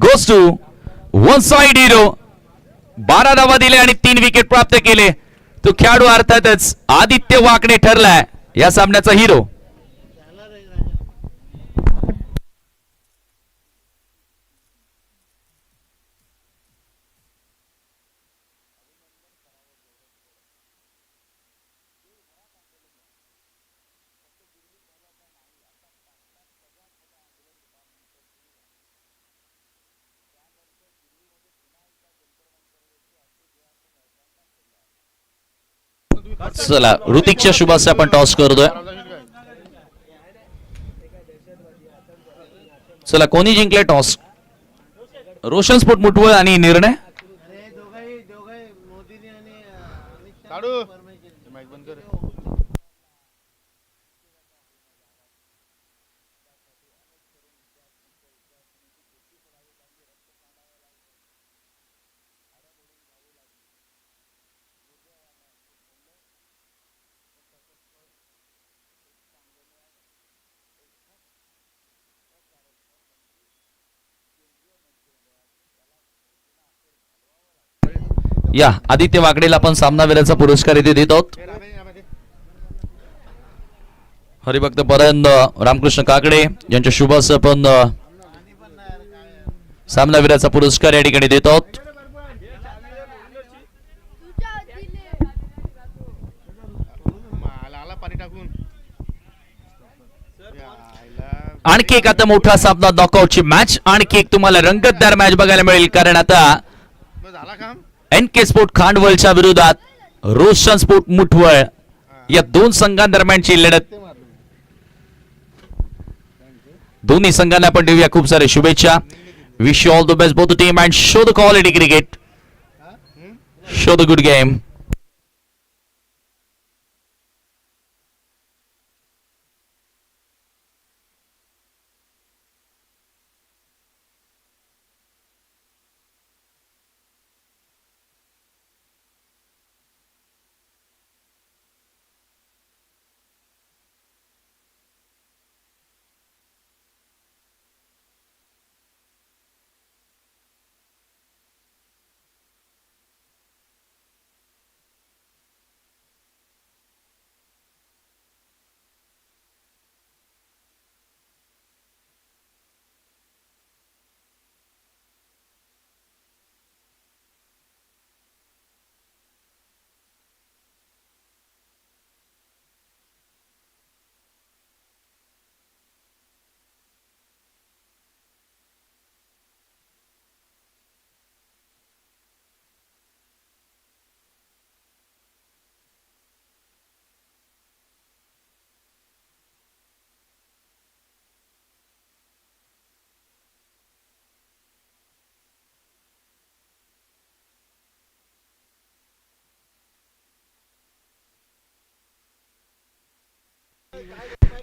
Goes to one side hero. 12 धावा दिले आणि 3 विकेट प्राप्त केले. तो खेळाडू अर्थातच आदित्य वाकणे ठरलाय या सामन्याचा हिरो. चला ऋतिकच्या शुभास आपण टॉस करतोय. चला कोणी जिंकले टॉस? रोशन स्पोर्ट मुठवळ आणि निर्णय या आदित्य वाकडेला आपण सामनावीराचा पुरस्कार इथे देत आहोत. हरिभक्त परंद रामकृष्ण काकडे यांच्या शुभास आपण सामनावीराचा पुरस्कार या ठिकाणी देत आहोत. आणखी एक आता मोठा सामना नॉकआउटची मॅच. आणखी एक तुम्हाला रंगतदार मॅच बघायला मिळेल कारण आता NK स्पोर्ट खांडवलच्या विरोधात रोशन स्पोर्ट मुठवळ या दोन संघांदरम्यानची लढत. दोन्ही संघांना आपण देऊया खूप सारे शुभेच्छा. Wish you all the best both team and show the quality cricket, show the good game.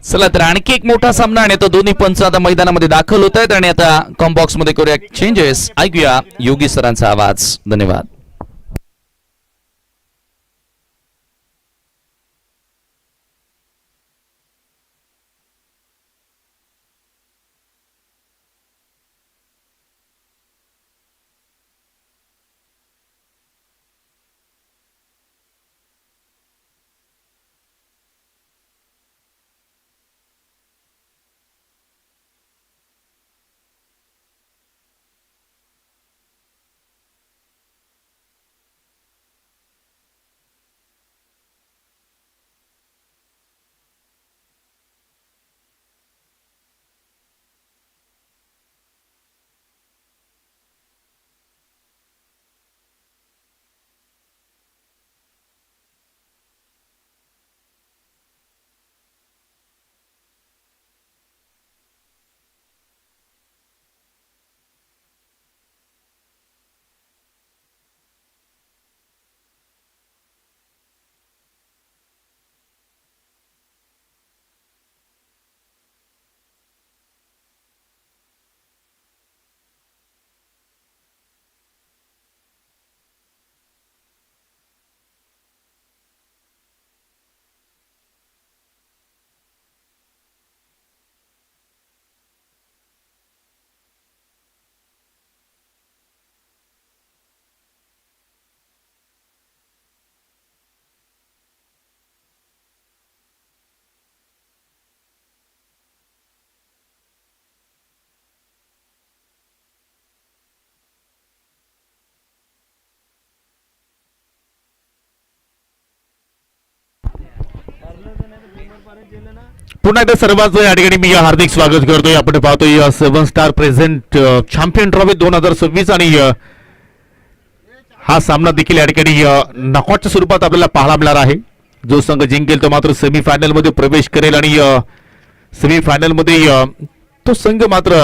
चला तर आणखी एक मोठा सामना आणि तो दोन्ही पंच आता मैदानामध्ये दाखल होत आहेत आणि आता कॉम्बॉक्स मध्ये करूया चेंजेस. ऐकूया योगी सरांचा आवाज. धन्यवाद. पुन्हा एकदा सर्वांचं या ठिकाणी मी हार्दिक स्वागत करतोय. आपण पाहतोय 7 स्टार प्रेझेंट चॅम्पियन ट्रॉफी 2026 आणि हा सामना देखील या ठिकाणी नॉकआउटच्या स्वरूपात आपल्याला पाहायला मिळणार आहे. जो संघ जिंकेल तो मात्र सेमीफायनल मध्ये प्रवेश करेल आणि सेमीफायनल मध्ये तो संघ मात्र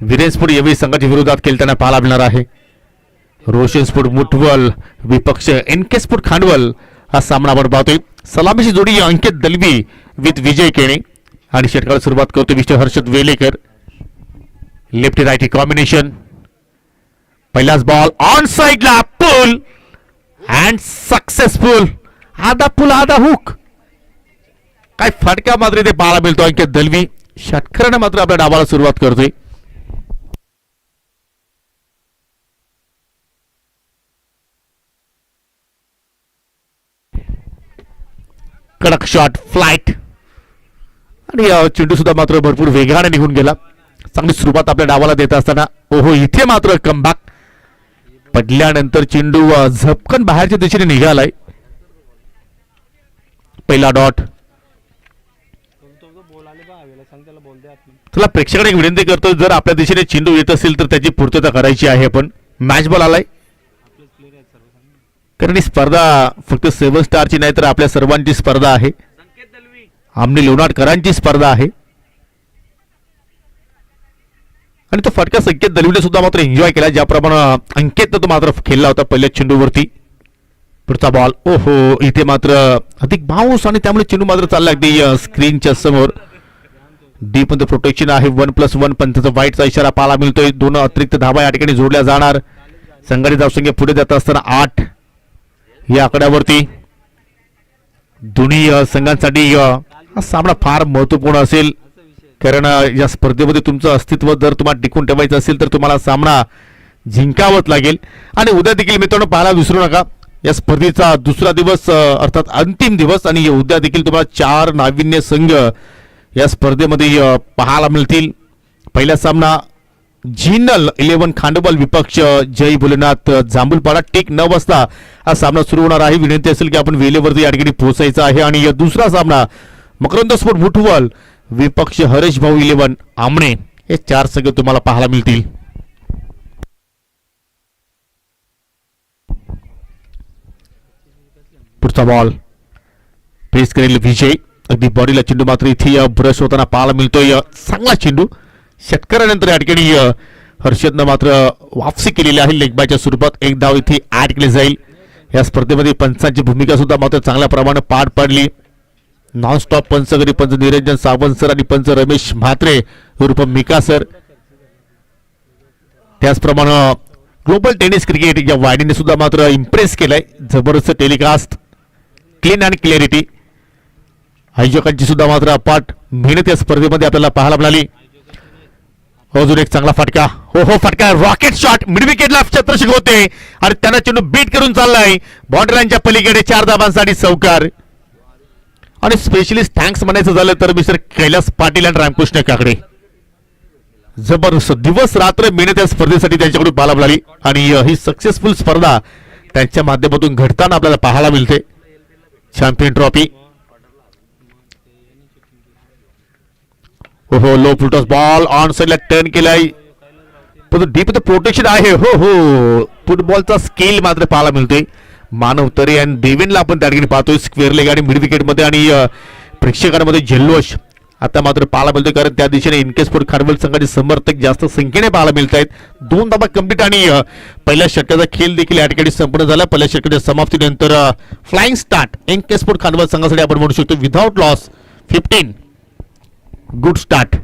विरेस्पोर्ट एव्ही संघाच्या विरोधात खेळताना पाहायला मिळणार आहे. रोशन स्पोर्ट मुठवल विपक्ष एनके स्पोर्ट खांडवल हा सामना आपण पाहतोय. सलामीची जोडी अंकित दलवी विथ विजय केणे आणि षटकाला सुरुवात करतो mister Harshad Velekar. Left right combination. पहिलाच बॉल ऑन साइडला पुल अँड सक्सेसफुल. आधा पुल आधा हुक. काय फटका मात्र इथे पाहायला मिळतो. अंकित दलवी षटकाराने मात्र आपल्या डावाला सुरुवात करतोय. कडक शॉट फ्लाइट आणि चेंडू सुद्धा मात्र भरपूर वेगाने निघून गेला. चांगली सुरुवात आपल्या डावाला देत असताना ओहो इथे मात्र कमबॅक. पडल्यानंतर चेंडू झपकन बाहेरच्या दिशेने निघालाय. पहिला डॉट. तुला प्रेक्षकांना एक विनंती करतो, जर आपल्या दिशेने चेंडू येत असेल तर त्याची पूर्तता करायची आहे. पण मॅच बॉल आलाय कारण ही स्पर्धा फक्त 7 स्टारची नाही तर आपल्या सर्वांची स्पर्धा आहे. आमने लोणारकरांची स्पर्धा आहे आणि तो फटका संकेत दलवीने सुद्धा मात्र एन्जॉय केला ज्याप्रमाणे अंकितने तो मात्र खेळला होता पहिल्या चेंडूवरती. पुढचा बॉल ओहो इथे मात्र अधिक बाउन्स आणि त्यामुळे चेंडू मात्र चालला अगदी स्क्रीनच्या समोर. डीप मध्ये प्रोटेक्शन आहे. 1+1 पंथाचा वाईटचा इशारा पाहायला मिळतोय. 2 अतिरिक्त धावा या ठिकाणी जोडल्या जाणार. संघाची धावसंख्या पुढे जात असताना 8 या आकड्यावरती. दोन्ही संघांसाठी हा सामना फार महत्वपूर्ण असेल कारण या स्पर्धेमध्ये तुमचं अस्तित्व जर तुम्हाला टिकून ठेवायचं असेल तर तुम्हाला सामना जिंकावंच लागेल. आणि उद्या देखील मित्रांनो पाहायला विसरू नका या स्पर्धेचा दुसरा दिवस अर्थात अंतिम दिवस आणि उद्या देखील तुम्हाला 4 नाविन्य संघ या स्पर्धेमध्ये पाहायला मिळतील. पहिला सामना जिनल 11 खांडोबाल विपक्ष जय भोलेनाथ जांभूलपाडा. टेक 9 वाजता हा सामना सुरू होणार आहे. विनंती असेल की आपण वेळेवरती या ठिकाणी पोहोचायचं आहे. आणि दुसरा सामना मकरंद स्पोर्ट मुठवल विपक्ष हरेश भाऊ 11 आमणे. हे 4 संघ तुम्हाला पाहायला मिळतील. पुढचा बॉल पेस करेल विजय. अगदी बॉडीला चेंडू मात्र इथे ब्रश होताना पाहायला मिळतोय. चांगला चेंडू षटकारानंतर या ठिकाणी हर्षदनं मात्र वापसी केलेली आहे. लेगबायच्या स्वरूपात 1 धाव इथे ऍड केली जाईल. या स्पर्धेमध्ये पंचांची भूमिका सुद्धा मात्र चांगल्या प्रमाणे पार पडली. नॉनस्टॉप पंचगरी पंच निरंजन सावंत सर आणि पंच रमेश म्हात्रे उर्फ मिका सर. त्याचप्रमाणे ग्लोबल टेनिस क्रिकेट या वाहिनीने सुद्धा मात्र इम्प्रेस केलंय. जबरदस्त टेलिकास्ट, क्लीन अँड क्लॅरिटी. आयोजकांची सुद्धा मात्र अपाट मेहनत या स्पर्धेमध्ये आपल्याला पाहायला मिळाली. अजून एक चांगला फटका. हो फटका रॉकेट शॉट मिड विकेटला छत्रशेख होते आणि त्यांना चेंडू बीट करून चाललाय बाउंड्री लाईनच्या पलीकडे. 4 धावांसाठी चौकार. आणि स्पेशलिस्ट थँक्स म्हणायचं झालं तर मिस्टर कैलास पाटील आणि रामकृष्ण काकडे. जबरदस्त दिवस रात्र मेहनत या स्पर्धेसाठी त्यांच्याकडून पाहायला मिळाली आणि ही सक्सेसफुल स्पर्धा त्यांच्या माध्यमातून घडताना आपल्याला पाहायला मिळते. Champion trophy. हो लो फुलटॉस बॉल ऑन साइडला टर्न केलाय. डीप प्रोटेक्शन आहे. हो फुटबॉलचा स्केल मात्र पाहायला मिळतोय. मानव तरे आणि देवेनला आपण त्या ठिकाणी पाहतोय स्क्वेअर लेग आणि मिड विकेट मध्ये. आणि प्रेक्षकांमध्ये जल्लोष आता मात्र पाहायला मिळतोय कारण त्या दिशेने इनके स्पोर्ट खारवल संघाचे समर्थक जास्त संख्येने पाहायला मिळत आहेत. 2 धावा कंप्लीट आणि पहिल्या षटकाचा खेळ देखील या ठिकाणी संपन्न झाला. पहिल्या षटकाच्या समाप्तीनंतर flying start NK sport Kharwal संघासाठी आपण म्हणू शकतो. Without loss 15 good start.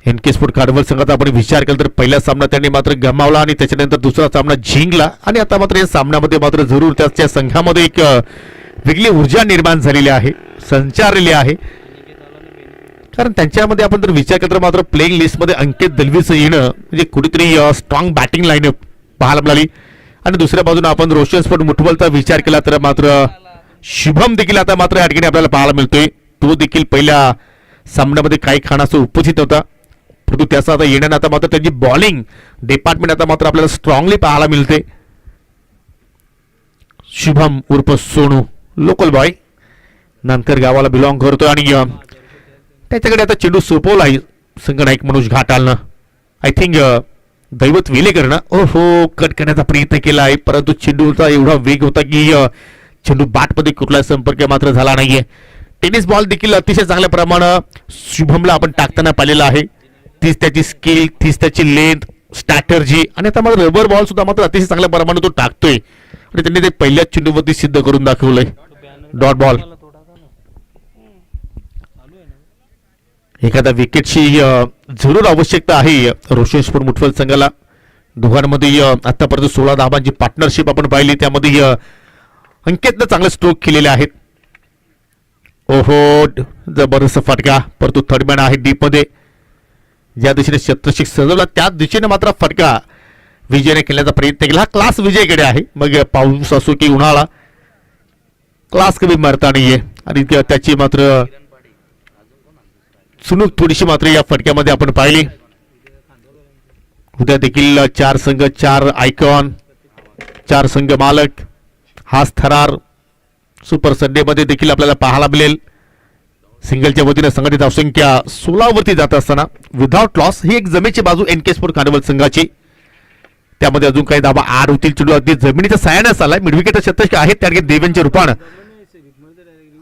NK sport Kharwal संघाचा आपण विचार केला तर पहिला सामना त्यांनी मात्र गमावला आणि त्याच्यानंतर दुसरा सामना जिंकला. आणि आता मात्र या सामन्यामध्ये मात्र जरूर त्याच्या संघामध्ये एक वेगळी ऊर्जा निर्माण झालेली आहे, संचारलेली आहे. कारण त्यांच्यामध्ये आपण जर विचार केला तर मात्र प्लेइंग लिस्टमध्ये अंकित दलवीचं येणं म्हणजे कुठेतरी स्ट्रॉंग बॅटिंग लाईनअप पाहायला मिळाली. आणि दुसऱ्या बाजूने आपण रोशन स्पोर्ट मुठवलचा विचार केला तर मात्र शुभम देखील आता मात्र या ठिकाणी आपल्याला पाहायला मिळतोय. तो देखील पहिल्या सामन्यामध्ये काही खाण्याचा उपस्थित होता परंतु त्याचा आता येण्यानं आता मात्र त्याची बॉलिंग डिपार्टमेंट आता मात्र आपल्याला स्ट्रॉंगली पाहायला मिळते. शुभम उर्फ सोनू लोकल बॉय नंतर गावाला बिलॉंग करतो आणि त्याच्याकडे आता चेंडू सोपवला आहे संघनायक मनोज घाटालनं. आय थिंक दैवत वेलेकरनं हो कट करण्याचा प्रयत्न केला आहे परंतु चेंडूचा एवढा वेग होता की चेंडू बॅटमध्ये कुठला संपर्क मात्र झाला नाहीये. टेनिस बॉल देखील अतिशय चांगल्या प्रमाणात शुभमला आपण टाकताना पाहिलेला आहे. तीच त्याची स्किल तीच त्याची लेंथ स्ट्रॅटर्जी आणि आता मात्र रबर बॉल सुद्धा मात्र अतिशय चांगल्या प्रमाणात तो टाकतोय आणि त्यांनी ते पहिल्याच चेंडूवरती सिद्ध करून दाखवलंय. डॉट बॉल एखाद्या विकेटची जरूर आवश्यकता आहे रोशन स्पोर्ट मुठवल संघाला. दोघांमध्ये आतापर्यंत 16 धावांची पार्टनरशिप आपण पाहिली त्यामध्ये अंकितनं चांगले स्ट्रोक केलेले आहेत. ओहो जबरदस्त फटका परंतु थर्ड मॅन आहे डीप मध्ये ज्या दिशेने शतशिक सजवला त्याच दिशेने मात्र फटका विजयने केल्याचा प्रयत्न केला. हा क्लास विजयकडे आहे मग पाऊस असो की उन्हाळा क्लास कमी मारता नाहीये आणि त्याची मात्र चुणूक थोडीशी मात्र या फटक्यामध्ये आपण पाहिली. उद्या देखील 4 संघ 4 आयकॉन 4 संघ मालक हाच थरार सुपर संडे मध्ये देखील आपल्याला पाहायला मिळेल. सिंगलच्या वतीने संघटित धावसंख्या 16 वरती जात असताना विदाउट लॉस ही एक जमेची बाजू एनके स्पोर्ट कार्निवल संघाची. त्यामध्ये अजून काही धाबा आर होतील चेंडू अगदी जमिनीचा सायाने आलाय. मिडविकेट शतक आहे त्या देवेंच्या रूपानं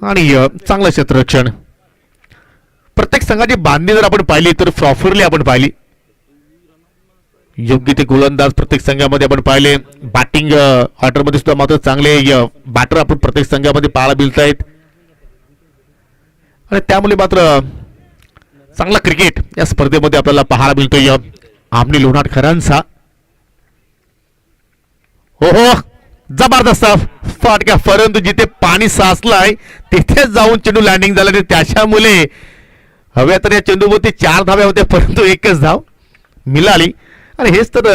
आणि चांगलं क्षेत्ररक्षण. प्रत्येक संघाची बांधणी जर आपण पाहिली तर प्रॉपरली आपण पाहिली योग्य ते गोलंदाज प्रत्येक संघामध्ये आपण पाहिले. बॅटिंग ऑर्डर मध्ये सुद्धा मात्र चांगले बॅटर आपण प्रत्येक संघामध्ये पाहायला मिळत आहेत आणि त्यामुळे मात्र चांगला क्रिकेट या स्पर्धेमध्ये आपल्याला पाहायला मिळतोय. आमनी लोणारकरांचा हो जबरदस्त फटका परंतु जिथे पाणी साचलाय तिथेच जाऊन चेंडू लँडिंग झाला आणि त्याच्यामुळे हव्या तर या चेंडूवरती 4 धाव्या होत्या परंतु एकच धाव मिळाली आणि हेच तर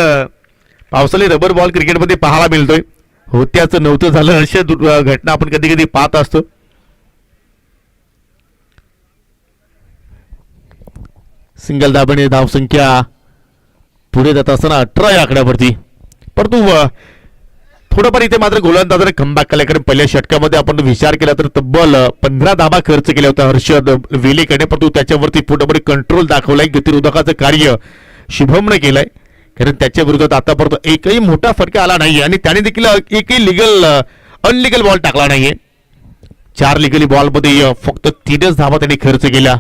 पावसाळी रबर बॉल क्रिकेटमध्ये पाहायला मिळतोय. होत्याचं नव्हतं झालं अशा घटना आपण कधी कधी पाहत असतो. सिंगल दाबाने धावसंख्या पुढे जात असताना 18 या आकड्यावरती परंतु थोडंफार इथे मात्र गोलंदाजाने कमबॅक केला कारण पहिल्या षटकामध्ये आपण विचार केला तर तब्बल 15 धाबा खर्च केला होता हर्षद वेलेकडे परंतु त्याच्यावरती पुढे कंट्रोल दाखवलाय. गतिरोधकाचं कार्य शुभमने केलंय कारण त्याच्या विरोधात आतापर्यंत एकही मोठा फटका आला नाहीये आणि त्याने देखील एकही अनलिगल बॉल टाकला नाहीये. 4 लिगली बॉल मध्ये फक्त 3च धाबा त्यांनी खर्च केला.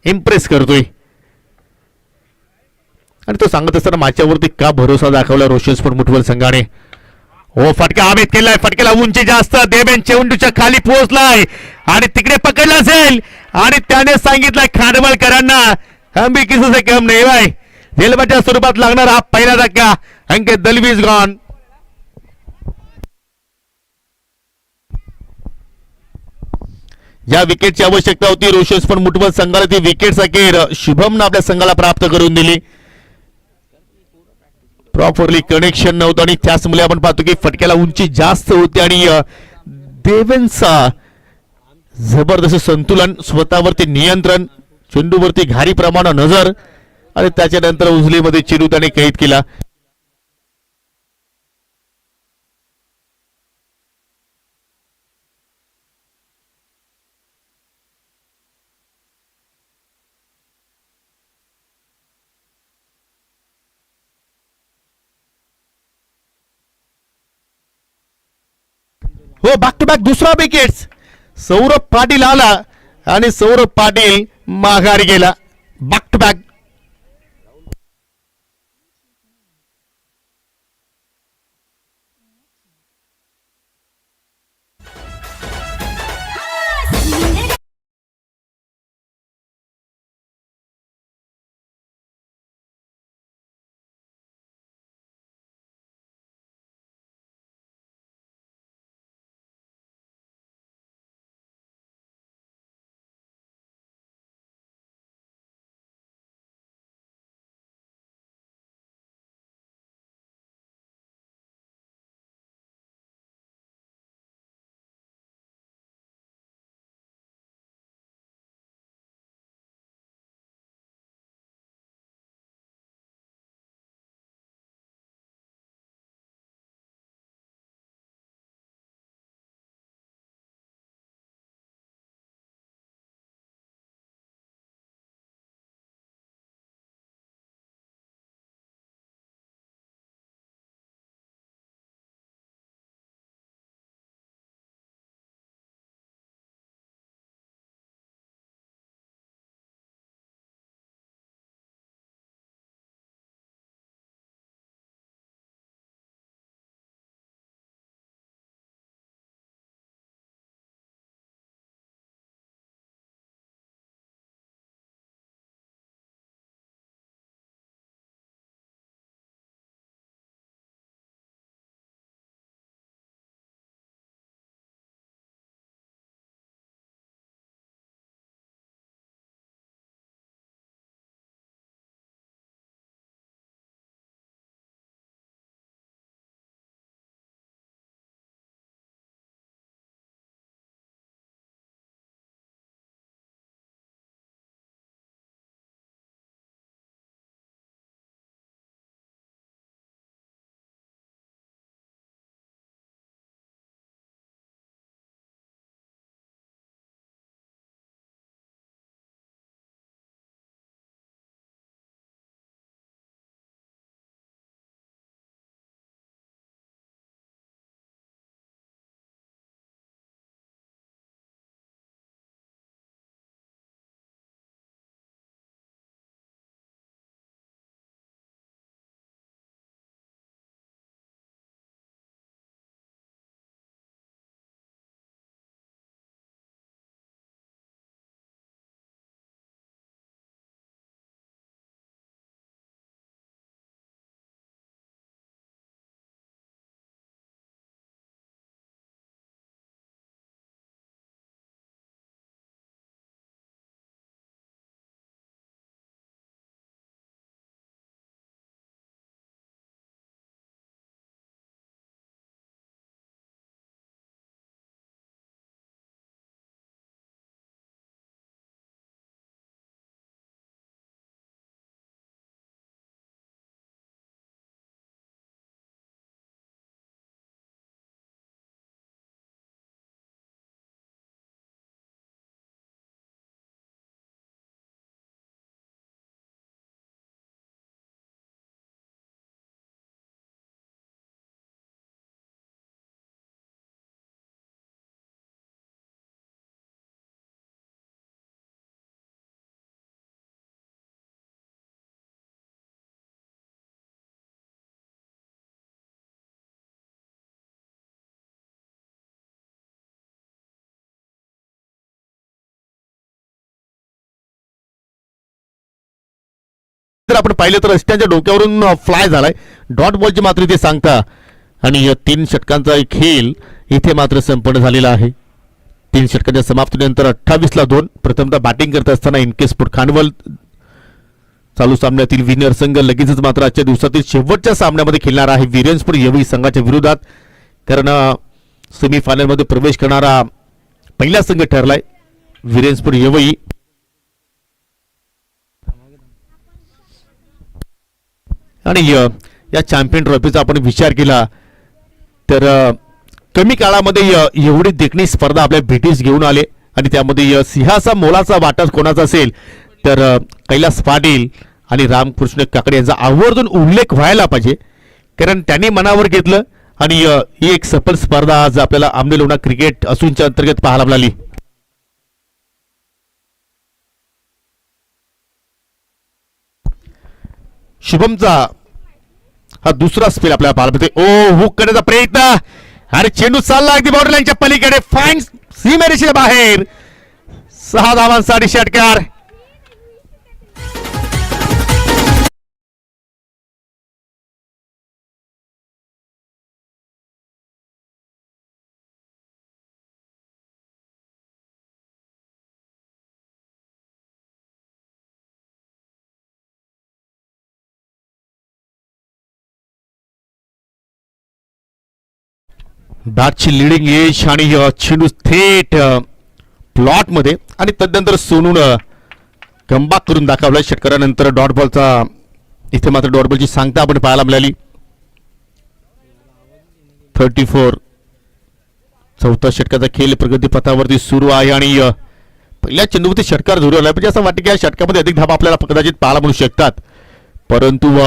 इम्प्रेस करतोय आणि तो सांगत असताना माझ्यावरती का भरोसा दाखवला रोशन स्पोर्ट मुठवल संघाने. हो फटका हवेत केलाय फटक्याला उंची जास्त देवेन चेंडूच्या खाली पोहोचलाय आणि तिकडे पकडला असेल आणि त्याने सांगितलं खांडवलकरांना हम भी किसी से कम नहीं भाई झेलबाच्या स्वरूपात लागणार हा पहिला धक्का. अंकित दलवी इज गॉन. या विकेटची आवश्यकता होती रोशन स्पोर्ट मुठवल संघाला ती विकेट अखेर शुभमनं आपल्या संघाला प्राप्त करून दिली. प्रॉपरली कनेक्शन नव्हतं आणि त्याचमुळे आपण पाहतो की फटक्याला उंची जास्त होती आणि देवेंचा जबरदस्त संतुलन स्वतःवरती नियंत्रण चेंडूवरती घारी प्रमाणात नजर आणि त्याच्यानंतर उजलीमध्ये चेंडू त्याने कैद केला. हो बॅक टू बॅक दुसरा विकेट. सौरभ पाटील आला आणि सौरभ पाटील माघारी गेला. बॅक टू बॅक जर आपण पाहिलं तर रस्त्यांच्या डोक्यावरून फ्लाय झालाय. डॉट बॉलची मात्र इथे सांगता आणि या 3 षटकांचा एक खेळ इथे मात्र संपन्न झालेला आहे. 3 षटकांच्या समाप्तीनंतर 28-2 प्रथमतः बॅटिंग करत असताना एनके स्पोर्ट खांडवल चालू सामन्यातील विनर संघ लगेचच मात्र आजच्या दिवसातील शेवटच्या सामन्यामध्ये खेळणार आहे वीरेंद्र यवई संघाच्या विरोधात. कारण सेमीफायनल मध्ये प्रवेश करणारा पहिला संघ ठरलाय वीरेंद्र यवई. आणि या चॅम्पियन ट्रॉफीचा आपण विचार केला तर कमी काळामध्ये एवढी देखणी स्पर्धा आपल्या भेटीस घेऊन आले आणि त्यामध्ये सिंहाचा मोलाचा वाटा कोणाचा असेल तर कैलास पाटील आणि रामकृष्ण काकडे यांचा आवर्जून उल्लेख व्हायला पाहिजे. कारण त्यांनी मनावर घेतलं आणि ही एक सफल स्पर्धा आज आपल्याला आमने लोणा क्रिकेट असूनच्या अंतर्गत पाहायला मिळाली. शुभमचा हा दुसरा स्पेल आपल्याला पाहायला मिळते. ओ हुक करण्याचा प्रयत्न आणि चेंडू चालला अगदी बाउंड्री लाईनच्या पलीकडे फाईन सीमेरेषेच्या बाहेर. 6 धावांसाठी षटकार. बॅटची लिडिंग एज आणि चेंडू थेट प्लॉट मध्ये आणि तदनंतर सोनून कमबॅक करून दाखवला. षटकारानंतर डॉट बॉलचा इथे मात्र डॉट बॉलची सांगता आपण पाहायला मिळाली. 34 चौथा षटकाचा खेळ प्रगतीपथावरती सुरू आहे आणि पहिल्या चेंडूवरती षटकार धरू आला म्हणजे असं वाटतं की या षटकामध्ये अधिक धावा आपल्याला कदाचित पाहायला मिळू शकतात. परंतु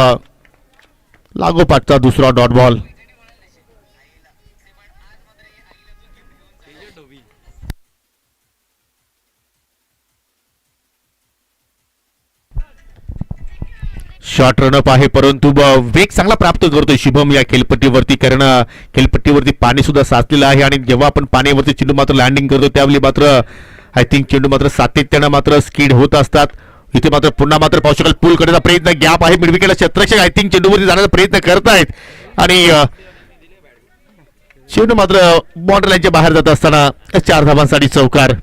लागोपाठचा दुसरा डॉट बॉल. शॉर्ट रनअप आहे परंतु वेग चांगला प्राप्त करतोय शुभम या खेळपट्टीवरती. कारण खेळपट्टीवरती पाणी सुद्धा साचलेलं आहे आणि जेव्हा आपण पाण्यावरती चेंडू मात्र लँडिंग करतो त्यावेळी मात्र आय थिंक चेंडू मात्र सातत्यानं मात्र स्किड होत असतात. इथे मात्र पुन्हा मात्र पाहू शकाल पुल करण्याचा प्रयत्न. गॅप आहे मिडविकेटला क्षेत्ररक्षक आय थिंक चेंडूवरती जाण्याचा प्रयत्न करतायत आणि चेंडू मात्र बाउंड्री लाईनच्या बाहेर जात असताना 4 धावांसाठी चौकार.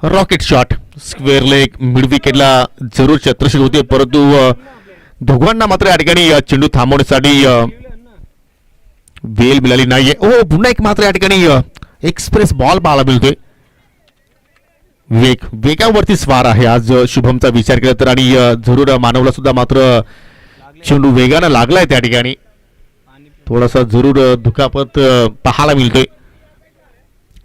Rocket shot square leg mid विकेटला जरूर क्षेत्ररक्षक होते परंतु दोघांना मात्र या ठिकाणी चेंडू थांबवण्यासाठी वेळ मिळाली नाहीये. ओ पुन्हा एक मात्र या ठिकाणी एक्सप्रेस बॉल पाहायला मिळतोय. वेगावरती स्वार आहे आज शुभमचा विचार केला तर आणि जरूर मानवला सुद्धा मात्र चेंडू वेगानं लागलाय त्या ठिकाणी. थोडासा जरूर दुखापत पाहायला मिळतोय.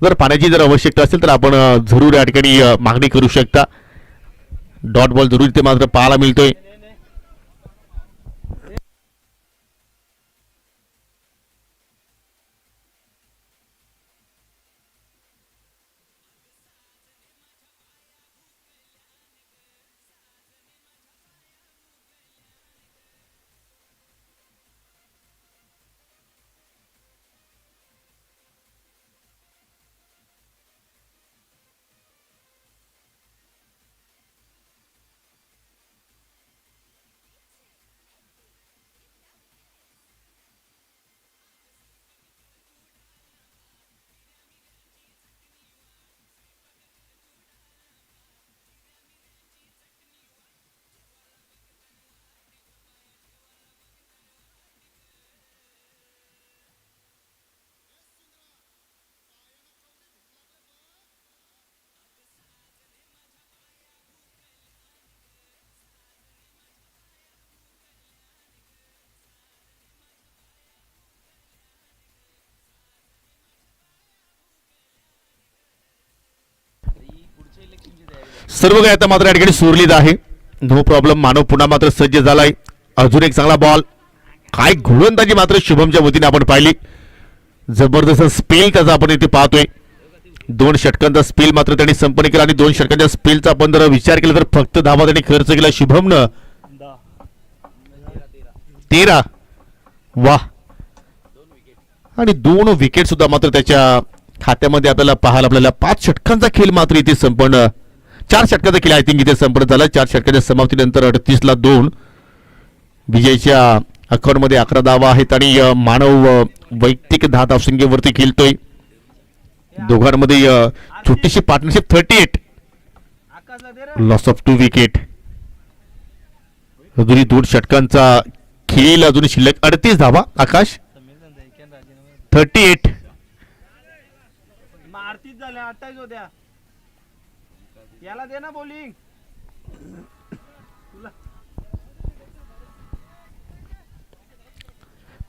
जर पाण्याची जर आवश्यकता असेल तर आपण जरूर या ठिकाणी मागणी करू शकता. डॉट बॉल जरूर इथे मात्र पाहायला मिळतोय. सर्व काही आता मात्र या ठिकाणी सुरलीत आहे. No problem. मानव पुन्हा मात्र सज्ज झालाय. अजून एक चांगला बॉल काय गोलंदाजी मात्र शुभमच्या वतीने आपण पाहिली. जबरदस्त स्पेल त्याचा आपण इथे पाहतोय. 2 षटकांचा स्पेल मात्र त्यांनी संपन्न केला आणि 2 षटकांच्या स्पेलचा आपण जर विचार केला तर फक्त धावा त्यांनी खर्च केला शुभमनं. 13. वाह. आणि 2 विकेट सुद्धा मात्र त्याच्या खात्यामध्ये आपल्याला पाहायला 5 षटकांचा खेळ मात्र इथे संपन्न. 4 षटकाचा खेळ आय थिंक इथे संपन्न झाला. 4 षटकाच्या समाप्तीनंतर 38 ला 2 विजयच्या अकाउंटमध्ये 11 धावा आहेत आणि मानव वैयक्तिक 10 धावसंख्येवरती खेळतोय. दोघांमध्ये छोटीशी पार्टनरशिप 38. Loss of 2 wicket. अजूनही 2 षटकांचा खेळ अजून शिल्लक. 38 धावा आकाश. 38. झाल्या 28 होत्या. याला दे ना बॉलिंग.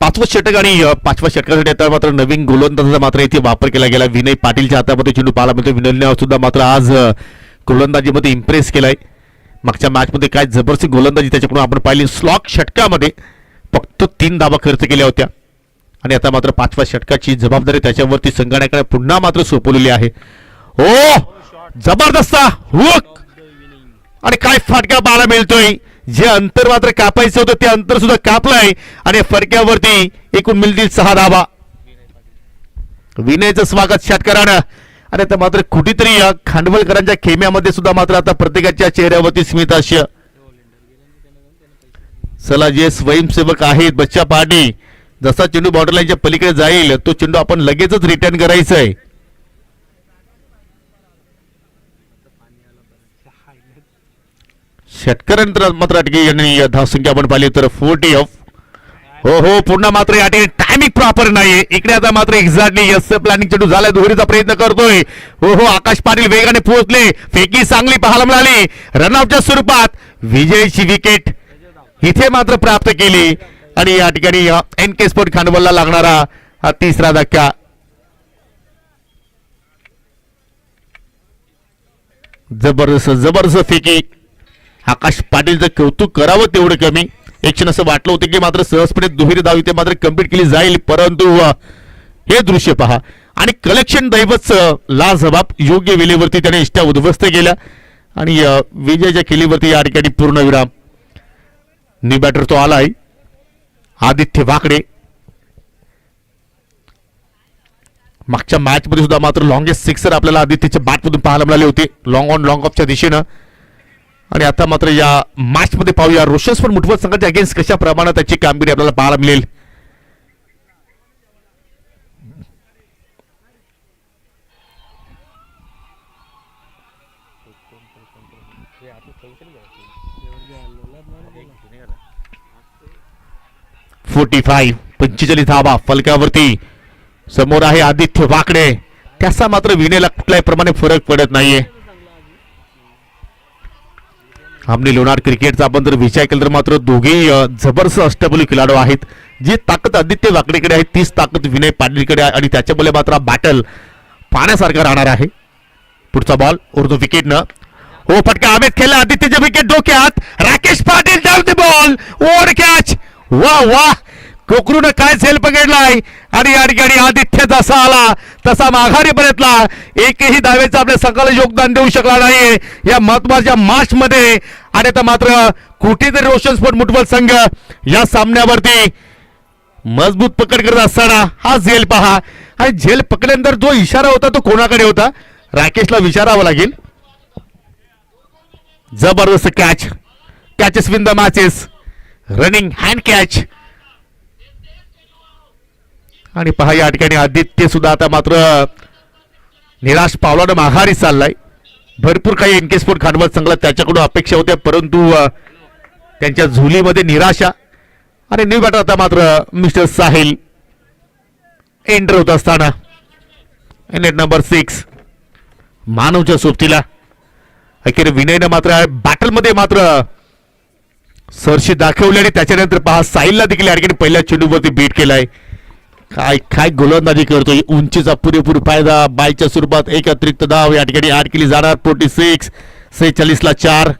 पाचवं षटक आणि 5व्या षटकासाठी आता मात्र नवीन गोलंदाजाचा मात्र इथे वापर केला गेला. विनय पाटीलच्या हातामध्ये चेंडू पाहायला मिळतो. विनयने सुद्धा मात्र आज गोलंदाजीमध्ये इम्प्रेस केलाय. मागच्या मॅच मध्ये काय जबरदस्त गोलंदाजी त्याच्याकडून आपण पाहिली. स्लॉक षटकामध्ये फक्त 3 धावा खर्च केल्या होत्या आणि आता मात्र 5व्या षटकाची जबाबदारी त्याच्यावरती संघाने पुन्हा मात्र सोपवलेली आहे. ओ जबरदस्त हुक आणि काय फटका पाहायला मिळतोय. जे अंतर मात्र कापायचं होतं ते अंतर सुद्धा कापलंय आणि फटक्यावरती एकूण मिळतील 6 धावा. विनयचं स्वागत षटकारानं. आणि आता मात्र कुठेतरी खांडवलकरांच्या खेम्यामध्ये सुद्धा मात्र आता प्रत्येकाच्या चेहऱ्यावरती स्मितहास्य. चला जे स्वयंसेवक आहेत बच्चा पाटी, जसा चेंडू बॉर्डर लाईनच्या पलीकडे जाईल तो चेंडू आपण लगेचच रिटर्न करायचा आहे. षटकारानंतर मात्र अटके यांनी धावसंख्या आपण पाहिली तर 40 ऑफ. हो पुन्हा मात्र या ठिकाणी टायमिंग प्रॉपर नाहीये. इकडे आता मात्र एक्झॅक्टली यस प्लॅनिंग चेंडू झालाय. दुहेरीचा प्रयत्न करतोय. हो आकाश पाटील वेगाने पोहोचले. फेकी चांगली पाहायला मिळाली. रनआउटच्या स्वरूपात विजयची विकेट इथे मात्र प्राप्त केली आणि या ठिकाणी NK स्पोर्ट खांडवलला लागणारा हा 3रा धक्का. जबरदस्त फेकी. आकाश पाटीलचं कौतुक करावं तेवढं कमी. एक क्षण असं वाटलं होतं की मात्र सहजपणे दुहेरी धाव इथे मात्र कंप्लीट केली जाईल, परंतु हे दृश्य पहा आणि कलेक्शन दैवत लाजबाब योग्य वेळेवरती त्याने इष्टा उद्ध्वस्त केल्या आणि विजयाच्या खेळीवरती या ठिकाणी पूर्णविराम. न्यू बॅटर तो आलाय आदित्य वाकडे. मागच्या मॅच मध्ये सुद्धा मात्र लॉंगेस्ट सिक्सर आपल्याला आदित्यच्या बॅटमधून पाहायला मिळाले होते लॉंग ऑन लॉंग ऑफच्या दिशेनं. आणि आता मात्र या मॅच मध्ये पाहूया रोशन स्पोर्ट मुठवळ संघाच्या अगेन्स्ट कशा प्रमाणात त्याची कामगिरी आपल्याला पाहायला मिळेल. .45 45 धावा फलकावरती. समोर आहे आदित्य वाकडे. त्याचा मात्र विनेला कुठल्याही प्रमाणे फरक पडत नाहीये. आमने लोणार क्रिकेटचा आपण जर विचार केला तर मात्र दोघेही जबरदस्त अष्टपैलू खेळाडू आहेत. जी ताकद आदित्य वाकडेकडे आहे तीच ताकद विनय पाटीलकडे आहे आणि त्याच्यामुळे मात्र बॅटल पाण्यासारखा राहणार आहे. पुढचा बॉल उर्दू विकेटनं. हो फटका अमित खेळला. आदित्यच्या विकेट डोक्यात. Rakesh Patil down the ball over catch. वा वा कोकरूनं काय झेल पकडलाय आणि या ठिकाणी आदित्य जसा आला तसा माघारी परतला. एकही धावेचं आपल्या संघाला योगदान देऊ शकला नाहीये या महत्वाच्या मॅच मध्ये. आणि आता मात्र कुठेतरी रोशन स्पोर्ट मुठवळ संघ या सामन्यावरती मजबूत पकड करत असताना हा झेल पहा. आणि झेल पकडल्यानंतर जो इशारा होता तो कोणाकडे होता राकेशला विचारावं लागेल. जबरदस्त catch. Catches win the matches. Running hand catch. आणि पहा या ठिकाणी आदित्य सुद्धा आता मात्र निराश पावलानं माघारी चाललाय. भरपूर काही NK स्पोर्ट खांडवल संघाला त्याच्याकडून अपेक्षा होत्या परंतु त्यांच्या झुलीमध्ये निराशा. आणि न्यू बॅटर आता मात्र मिस्टर साहिल एंटर होत असताना नेट नंबर 6 मानवच्या सोबतीला. अखेर विनयनं मात्र बॅटलमध्ये मात्र सरशी दाखवली आणि त्याच्यानंतर पहा साहिलला देखील या ठिकाणी पहिल्या चेंडूवरती बीट केलाय. काय गोलंदाजी करतोय. उंचीचा पुरेपूर फायदा. बायच्या स्वरूपात एक अतिरिक्त धाव या ठिकाणी ऍड केली जाणार. 46 46 ला 4.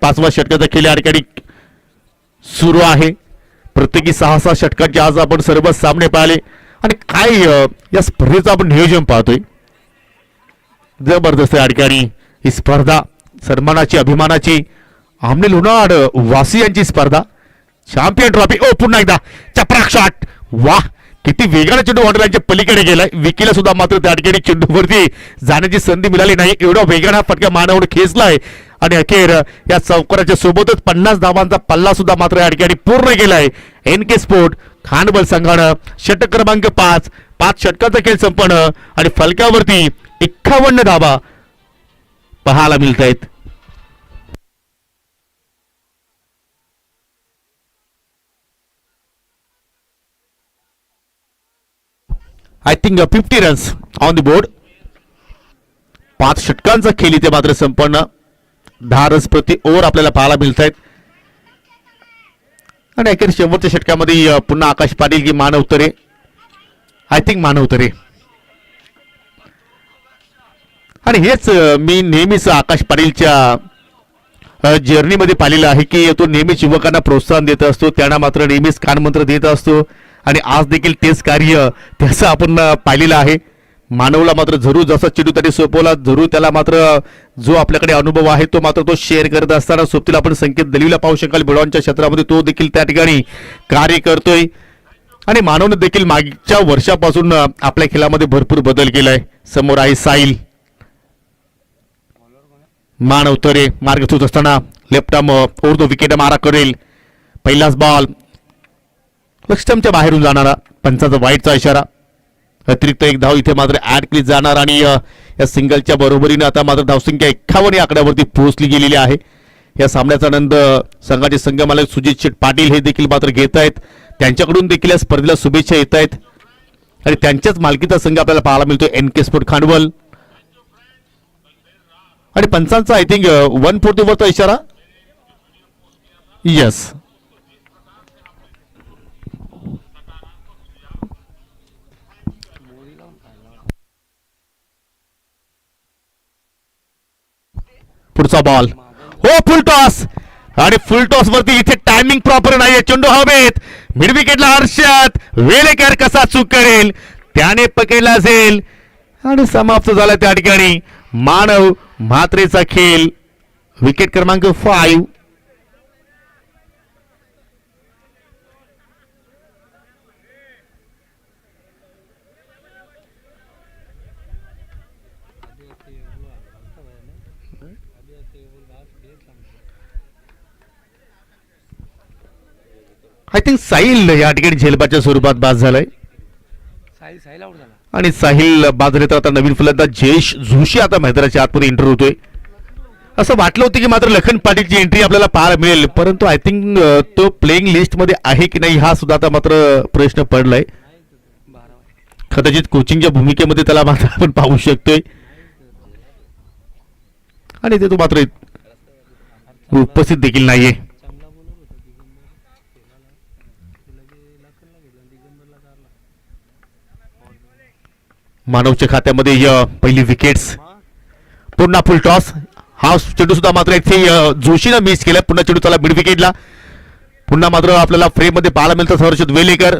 5व्या षटकाचा खेळ या ठिकाणी सुरू आहे. प्रत्येकी 6-6 षटकांचे आज आपण सर्व सामने पाहिले आणि काय या स्पर्धेचं आपण नियोजन पाहतोय. जबरदस्त या ठिकाणी ही स्पर्धा सन्मानाची अभिमानाची आमने लोणाड वासियांची स्पर्धा चॅम्पियन ट्रॉफी. ओ पुन्हा एकदा चपराक शॉट. वाह किती वेगाने चेंडू वॉन्डरलाईनच्या पलीकडे गेलाय. विकीला सुद्धा मात्र त्या ठिकाणी चेंडूवरती जाण्याची संधी मिळाली नाही. एवढा वेगाने फटका मानावर खेचलाय आणि अखेर या चौकाराच्या सोबतच 50 धावांचा पल्ला सुद्धा मात्र या ठिकाणी पूर्ण केलाय. NK स्पोर्ट खानबल संघानं षटक क्रमांक 5 षटकाचा खेळ संपन्न आणि फलकावरती 51 धावा पाहायला मिळत आहेत. I think 50 runs on the board. 5 षटकांचा खेळ इथे मात्र संपन्न. 10 रन्स प्रति ओव्हर आपल्याला पाहायला मिळत आहेत. आणि अखेर शेवटच्या षटकामध्ये पुन्हा आकाश पाटील की मानव तरे. आय थिंक मानव तरे. आणि हेच मी नेहमीच आकाश पाटीलच्या जर्नीमध्ये पाहिलेलं आहे की तो नेहमीच युवकांना प्रोत्साहन देत असतो. त्यांना मात्र नेहमीच कानमंत्र देत असतो आणि आज देखील तेच कार्य त्याचं आपण पाहिलेलं आहे. मानवला मात्र जरूर जसा चेंडू त्याने सोपवला जरूर त्याला मात्र जो आपल्याकडे अनुभव आहे तो मात्र तो शेअर करत असताना सोबतीला आपण संकेत दलिवला पाहू शकाल. बिडॉनच्या क्षेत्रामध्ये तो देखील त्या ठिकाणी कार्य करतोय आणि मानवने देखील मागच्या वर्षापासून आपल्या खेळामध्ये भरपूर बदल केलाय. समोर आहे साहिल. मानव तरे मार्ग सुट असताना लेफ्ट आर्म ओढतो विकेट मारा करेल. पहिलाच बॉल लक्ष्यमच्या बाहेरून जाणारा. पंचाचा वाईटचा इशारा. अतिरिक्त एक धाव इथे मात्र ऍड केली जाणार आणि या सिंगलच्या बरोबरीने आता मात्र धावसंख्या 51 या आकड्यावरती पोहोचली गेलेली आहे. या सामन्याचा आनंद संघाचे संघमालक सुजित शेठ पाटील हे देखील मात्र घेत आहेत. त्यांच्याकडून देखील या स्पर्धेला शुभेच्छा येत आहेत आणि त्यांच्याच मालकीचा संघ आपल्याला पाहायला मिळतो NK स्पोर्ट खांडवल. आणि पंचांचा आय थिंक 140 वरचा इशारा. यस पुढचा बॉल. हो फुल टॉस आणि फुल टॉस वरती इथे टायमिंग प्रॉपर नाहीये. चेंडू हवेत. मिड विकेटला हर्षद वेलेकर कसा चूक करेल त्याने पकडला असेल आणि समाप्त झाला त्या ठिकाणी मानव म्हात्रेचा खेळ. विकेट क्रमांक 5. आय थिंक साहिल या ठिकाणी झेलबाच्या स्वरूपात बाद झालाय आणि साहिल बाद झाले तर आता नवीन फलंदाज जयेश जोशी आता मैदानाच्या आतमध्ये एंटर होतोय. असं वाटलं होतं की मात्र लखन पाटीलची एंट्री आपल्याला पाहायला मिळेल परंतु आय थिंक तो प्लेइंग लिस्ट मध्ये आहे की नाही हा सुद्धा आता मात्र प्रश्न पडलाय. कदाचित कोचिंगच्या भूमिकेमध्ये त्याला मात्र आपण पाहू शकतोय आणि ते तो मात्र उपस्थित देखील नाहीये. मानवच्या खात्यामध्ये पहिली विकेट्स. पुन्हा फुल टॉस. हा चेंडू सुद्धा मात्र इथे जोशीनं मिस केला. पुन्हा चेंडू त्याला मिड विकेटला. पुन्हा मात्र आपल्याला फ्रेम मध्ये पाहायला मिळतं हर्षद वेलेकर.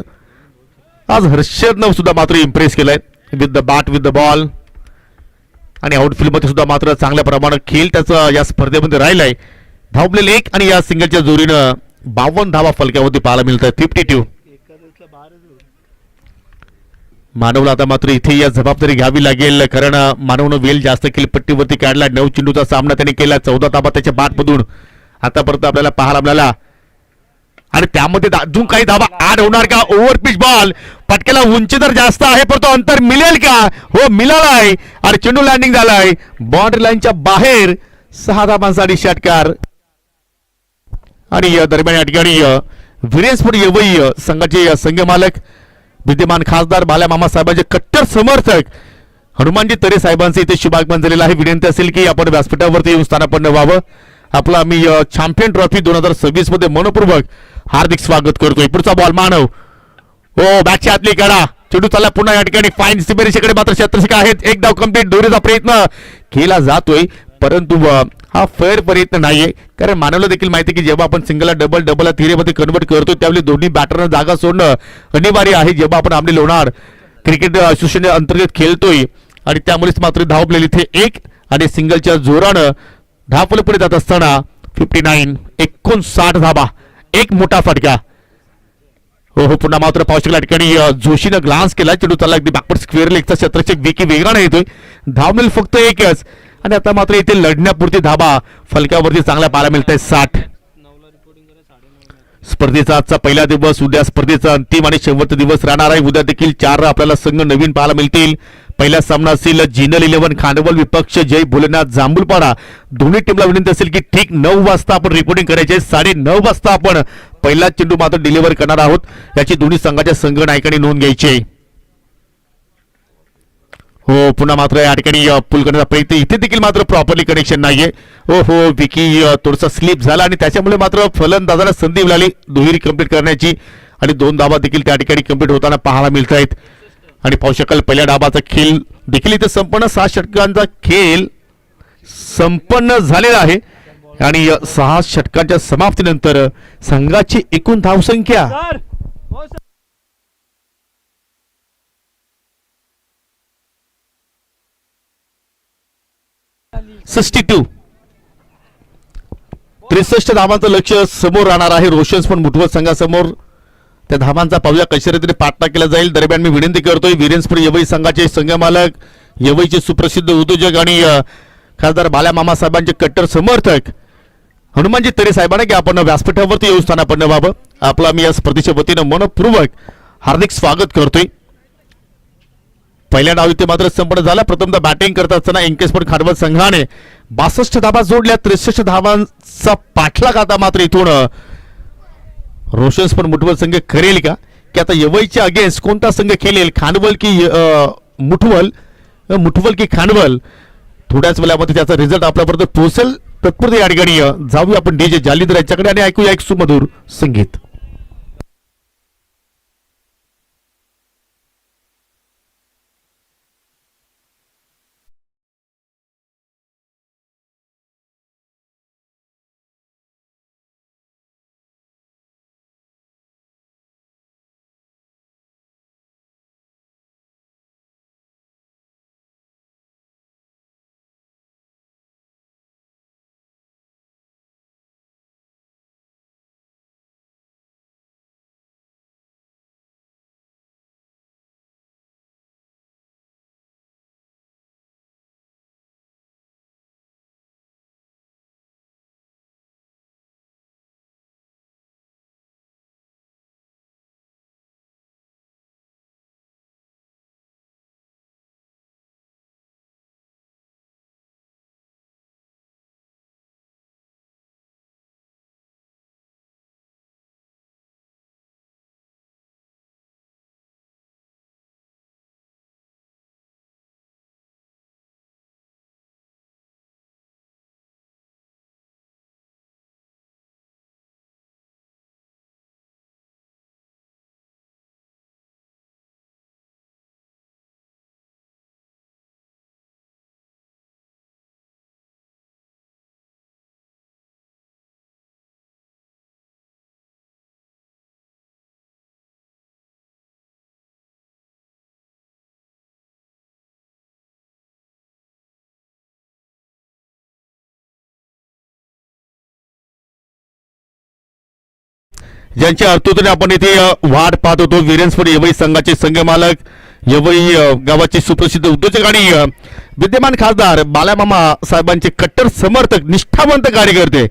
आज हर्षदनं सुद्धा मात्र इम्प्रेस केलाय with the bat with the ball आणि आउटफील्ड मध्ये सुद्धा मात्र चांगल्या प्रमाणात खेळ त्याचा या स्पर्धेमध्ये राहिलाय. धावलेले 1 आणि या सिंगलच्या जोरीनं 52 धावा फलक्यावरती पाहायला मिळतात. 52. मानवला आता मात्र इथे या जबाबदारी घ्यावी लागेल कारण मानवनं वेल जास्त खेळपट्टीवरती काढला. 9 चेंडूचा सामना त्याने केला. 14 धावा त्याच्या बॅटमधून आतापर्यंत आपल्याला पाहायला मिळाला आणि त्यामध्ये अजून काही धावा ऍड होणार का. Over pitch ball. पटक्याला उंची तर जास्त आहे पण तो अंतर मिळेल का. हो मिळालाय आणि चेंडू लँडिंग झालाय बाउंड्री लाईनच्या बाहेर. 6 धावांसाठी षटकार आणि या दरम्यान या ठिकाणी वीरेन स्पोर्ट येवई संघाचे संघमालक विद्यमान खासदार बाल्या मामा साहेबांचे कट्टर समर्थक हनुमानजी तरे साहेबांचे इथे शुभागमन झालेलं आहे. विनंती असेल की आपण व्यासपीठावरती येऊन स्थानापन्न व्हावं. आपला मी चॅम्पियन ट्रॉफी 2026 मध्ये मनपूर्वक हार्दिक स्वागत करतोय. पुढचा बॉल मानव. हो बॅटच्या आतली कडा. चेंडू चालला पुन्हा या ठिकाणी फाईन सिमेरेषेकडे मात्र शतरक्षक आहेत. एक धाव कंप्लीट. दोरीचा प्रयत्न केला जातोय परंतु हा फेअर प्रयत्न नाहीये, कारण मानवला देखील माहिती की जेव्हा आपण सिंगलला डबल डबलला तिरेमध्ये कन्वर्ट करतो त्यावेळी दोन्ही बॅटरना जागा सोडणं अनिवार्य आहे. जेव्हा आपण आमने लोणार क्रिकेट असोसिएशन अंतर्गत खेळतोय आणि त्यामुळेच मात्र धाव आपल्याला इथे एक आणि सिंगलच्या जोरानं धाव पुढे जात असताना 59 धाबा, एक मोठा फटका. हो पुन्हा मात्र पाहू शकला ठिकाणी जोशीनं ग्लान्स केला, चेंडू चालला अगदी बॅकवर्ड स्क्वेअर लेगचा क्षेत्रक्षक विकी वेगळा येतोय. धाव मिळेल फक्त एकच आणि आता मात्र इथे लढण्यापुरती धाबा फलकावरती चांगल्या पाहायला मिळत आहे 60. स्पर्धेचा आजचा पहिला दिवस, उद्या स्पर्धेचा अंतिम आणि शेवटचा दिवस राहणार आहे. उद्या देखील 4 आपल्याला संघ नवीन पाहायला मिळतील. पहिला सामना असेल जिनल 11 खांडवल विपक्ष जय भोलेनाथ जांभूलपाडा. दोन्ही टीमला विनंती असेल की ठीक 9 वाजता आपण रिपोर्टिंग करायचे. 9:30 वाजता आपण पहिला चेंडू मात्र डिलिव्हर करणार आहोत. याची दोन्ही संघाच्या संघ नायकांनी नोंद घ्यायची आहे. हो पुन्हा मात्र या ठिकाणी पुल करण्याचा प्रयत्न, इथे देखील मात्र प्रॉपरली कनेक्शन नाहीये. हो विकी थोडासा स्लिप झाला आणि त्याच्यामुळे मात्र फलंदाजाला संधी मिळाली दुहेरी कंप्लीट करण्याची आणि 2 धाबा देखील त्या ठिकाणी कंप्लीट होताना पाहायला मिळत आहेत. आणि पाहू शकाल पहिल्या डाबाचा खेळ देखील इथे संपन्न, 6 षटकांचा खेळ संपन्न झालेला आहे आणि 6 षटकांच्या समाप्तीनंतर संघाची एकूण धावसंख्या सर हो सर 62. 63 धावांचं लक्ष समोर राहणार आहे रोशन्स पण मुठवत संघासमोर. त्या धावांचा पाहूया कशा रीतीने पाठना केला जाईल. दरम्यान मी विनंती करतोय वीरेंद्र यवई संघाचे संघमालक, यवईचे सुप्रसिद्ध उद्योजक आणि खासदार बाल्यामामा साहेबांचे कट्टर समर्थक हनुमानजी तरे साहेबांना की आपण व्यासपीठावरती येऊन स्थानापन्न व्हावं. आपला मी या स्पर्धेच्या वतीनं मनपूर्वक हार्दिक स्वागत करतोय. पहिल्या डाव इथे मात्र संपन्न झाला. प्रथमतः बॅटिंग करत असताना एनकेस्पोर्ट खांडवल संघाने 62 धावा जोडल्या. 63 धावांचा पाठलाग आता मात्र इथून रोशन्स पण मुठवल संघ करेल का, की आता यवईच्या अगेन्स्ट कोणता संघ खेळेल, खांडवल की मुठवल की खांडवल, थोड्याच वेळामध्ये त्याचा रिझल्ट आपल्यापर्यंत पोहोचेल. तत्पूर्वी या ठिकाणी जाऊया आपण डीजे जालिंदर यांच्याकडे आणि ऐकूया एक सुमधुर संगीत. ज्यांच्या अर्थोतून आपण इथे वाट पाहत होतो वीरेंद्र यवई संघाचे संघमालक, यवई गावाचे सुप्रसिद्ध उद्योजक आणि विद्यमान खासदार बाल्यामामा साहेबांचे कट्टर समर्थक निष्ठावंत कार्यकर्ते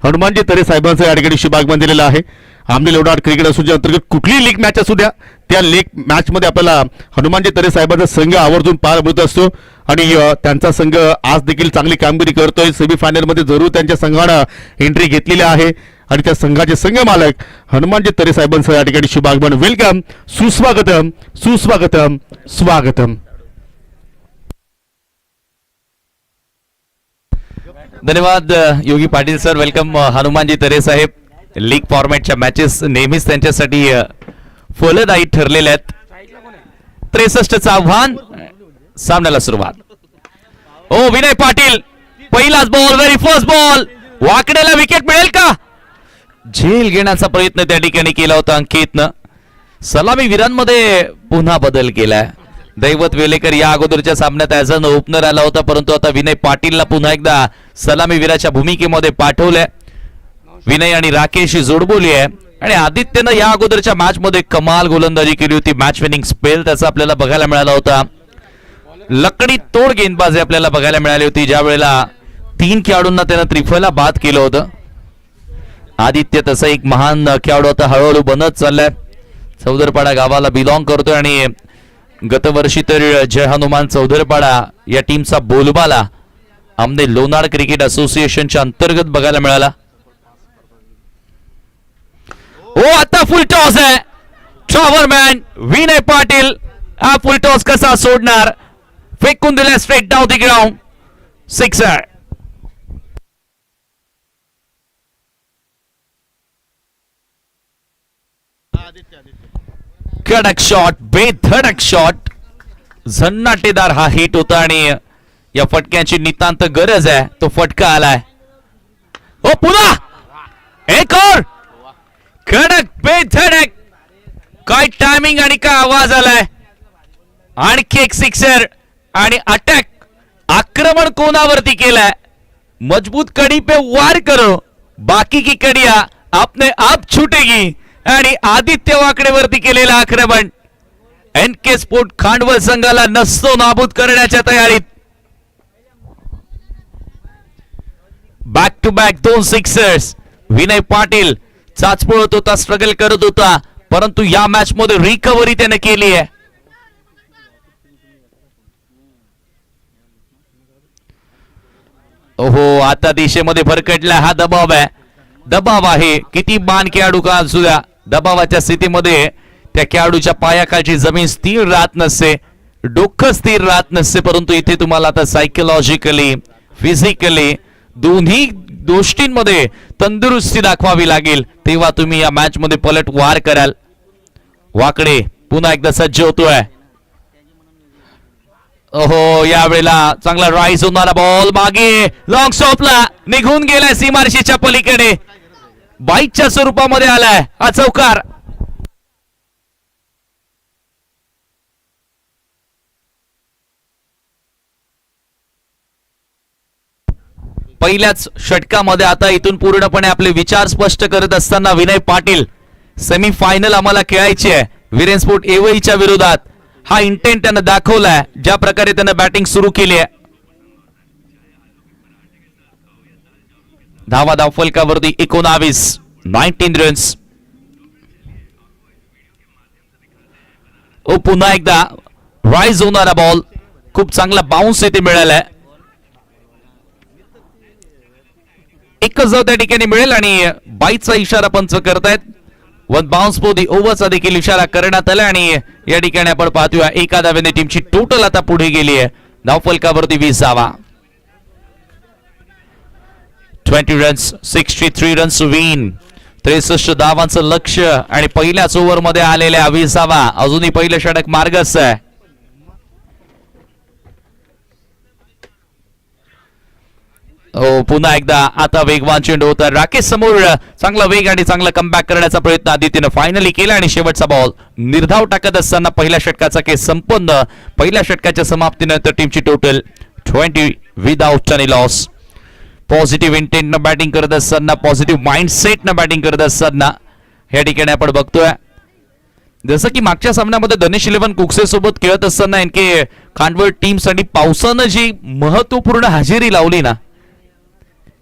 हनुमानजी तरे साहेबांचं या ठिकाणी शुभागमन दिलेलं आहे. आमने लोडाट क्रिकेट असोसिएशन अंतर्गत कुठलीही लीग मॅच असू द्या, त्या लीग मॅच मध्ये आपल्याला हनुमानजी तरे साहेबांचा संघ आवर्जून पाहायला मिळत असतो आणि त्यांचा संघ आज देखील चांगली कामगिरी करतोय. सेमीफायनल मध्ये जरूर त्यांच्या संघानं एंट्री घेतलेली आहे आणि त्या संघाचे संघ मालक हनुमानजी तरे साहेबांचं या ठिकाणी शुभागमन. वेलकम, सुस्वागतम, सुस्वागतम, स्वागतम. धन्यवाद योगी पाटील सर. वेलकम हनुमानजी तरे साहेब. लीग फॉर्मॅटच्या मॅचेस नेहमीच त्यांच्यासाठी फलदायी ठरलेल्या आहेत. 63चं आव्हान, सामन्याला सुरुवात. ओ विनय पाटील पहिलाच बॉल, व्हेरी फर्स्ट बॉल, वाकड्याला विकेट मिळेल का? झेल घेण्याचा प्रयत्न त्या ठिकाणी केला होता अंकितनं. सलामी वीरांमध्ये पुन्हा बदल केलाय. दैवत वेलेकर या अगोदरच्या सामन्यात ऍज अन ओपनर आला होता, परंतु आता विनय पाटीलला पुन्हा एकदा सलामी वीराच्या भूमिकेमध्ये पाठवलंय. विनय आणि राकेश ही जोडबोली आहे आणि आदित्यनं या अगोदरच्या मॅच मध्ये कमाल गोलंदाजी केली होती. मॅच विनिंग स्पेल त्याचा आपल्याला बघायला मिळाला होता. लकडी तोड गेंदबाजी आपल्याला बघायला मिळाली होती, ज्या वेळेला 3 खेळाडूंना त्यानं त्रिफळा बाद केलं होतं. आदित्य तसा एक महान खेळाडू आता हळूहळू बनत चाललाय. चौधरपाडा गावाला बिलॉंग करतोय आणि गतवर्षी तर जय हनुमान चौधरपाडा या टीमचा बोलबाला आमने लोणार क्रिकेट असोसिएशनच्या अंतर्गत बघायला मिळाला. हो, आता फुल टॉस आहे. ट्रॅव्हरमॅन विनय पाटील हा फुल टॉस कसा सोडणार? फेकून दिला straight down the ground, sixer. कडक शॉट, बेधडक शॉट, झन्नाटेदार हा हिट होता आणि या फटक्याची नितांत गरज आहे. तो फटका आलाय. हो, पुन्हा एक और कडक बेधडक. काय टायमिंग आणि काय आवाज आलाय. आणखी एक सिक्सर आणि अटॅक, आक्रमण कोणावरती केलाय? मजबूत कड़ी पे वार करो, बाकी की कड़िया अपने आप छूटेगी. आणि आदित्य वाकडेवरती केलेलं आक्रमण एनके स्पोर्ट खांडवल संघाला नसतो नाबूद करण्याच्या तयारीत. Back to back 2 sixers. Vinay Patil चाचपळत होता, स्ट्रगल करत होता, परंतु या मॅच मध्ये रिकव्हरी त्याने केली आहे. ओहो, आता दिशेमध्ये भरकटला. हा दबाव आहे, दबाव आहे. किती बाण खेळाडू का असू द्या, दबावाच्या स्थितीमध्ये त्या खेळाडूच्या पायाखालची जमीन स्थिर राहत नसते, डोकं स्थिर राहत नसते. परंतु इथे तुम्हाला आता सायकोलॉजिकली, फिजिकली दोन्ही गोष्टींमध्ये तंदुरुस्ती दाखवावी लागेल, तेव्हा तुम्ही या मॅच मध्ये पलट वार कराल. वाकडे पुन्हा एकदा सज्ज होतोय. ओहो, यावेळेला चांगला राईज होणारा बॉल मागे लॉंग स्टॉपला निघून गेलाय सीमारेषेच्या पलीकडे. बाईकच्या स्वरूपामध्ये आलाय हा चौकार. पहिल्याच षटकामध्ये आता इथून पूर्णपणे आपले विचार स्पष्ट करत असताना विनय पाटील सेमीफायनल आम्हाला खेळायची आहे वीरेन स्पोर्ट एवईच्या विरोधात. हा इंटेंट त्यानं दाखवलाय, ज्या प्रकारे त्यानं बॅटिंग सुरू केली आहे. धावा धावफलकावरती 19 रन्स. ओ, पुन्हा एकदा राईज होणारा बॉल, खूप चांगला बाउन्स येथे मिळालाय. एकच जाऊ त्या ठिकाणी मिळेल आणि बाईचा इशारा पंच करतायत. 1 बाउन्स फॉर दी ओव्हरचा देखील इशारा करण्यात आला आणि या ठिकाणी आपण पाहतोय एका धावेने टीमची टोटल आता पुढे गेली आहे. धावफलकावरती 20 धावा. 20 रन्स, 63 रन्स विन, 63 धावांचं लक्ष्य आणि पहिल्याच ओव्हर मध्ये आलेल्या 20 धावा. अजूनही पहिलं षटक मार्गस्थ आहे. हो, पुन्हा एकदा आता वेगवान चेंडू होता. राकेश समोर चांगला वेग आणि चांगला कमबॅक करण्याचा प्रयत्न आदित्यनं फायनली केला आणि शेवटचा बॉल निर्धाव टाकत असताना पहिल्या षटकाचा खेळ संपन्न. पहिल्या षटकाच्या समाप्तीनंतर टीमची total 20 without any loss. Positive इंटेंटनं बॅटिंग करत असताना, पॉझिटिव्ह माइंडसेटनं बॅटिंग करत असताना या ठिकाणी आपण बघतोय जसं की मागच्या सामन्यामध्ये धनेश 11 कुकसे सोबत खेळत असताना एनके खांडवळ टीमसाठी पावसानं जी महत्वपूर्ण हजेरी लावली ना,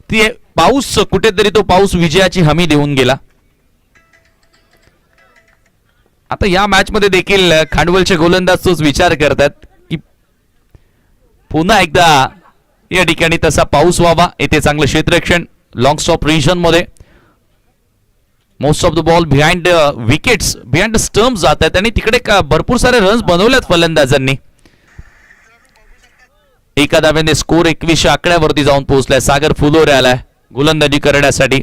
ती पाऊस कुठेतरी तो पाऊस विजयाची हमी देऊन गेला. आता या मॅच मध्ये देखील खांडवलचे गोलंदाज तोच विचार करतात की पुन्हा एकदा या ठिकाणी तसा पाऊस व्हावा. येथे चांगलं क्षेत्ररक्षण लॉंग स्टॉप रिजन मध्ये. Most of the ball behind wickets, behind the stumps जात आहेत आणि तिकडे भरपूर सारे रन्स बनवलेत फलंदाजांनी. एका धावेने स्कोर 21 आकड्यावरती जाऊन पोहोचलाय. सागर फुलोरे आलाय गोलंदाजी करण्यासाठी.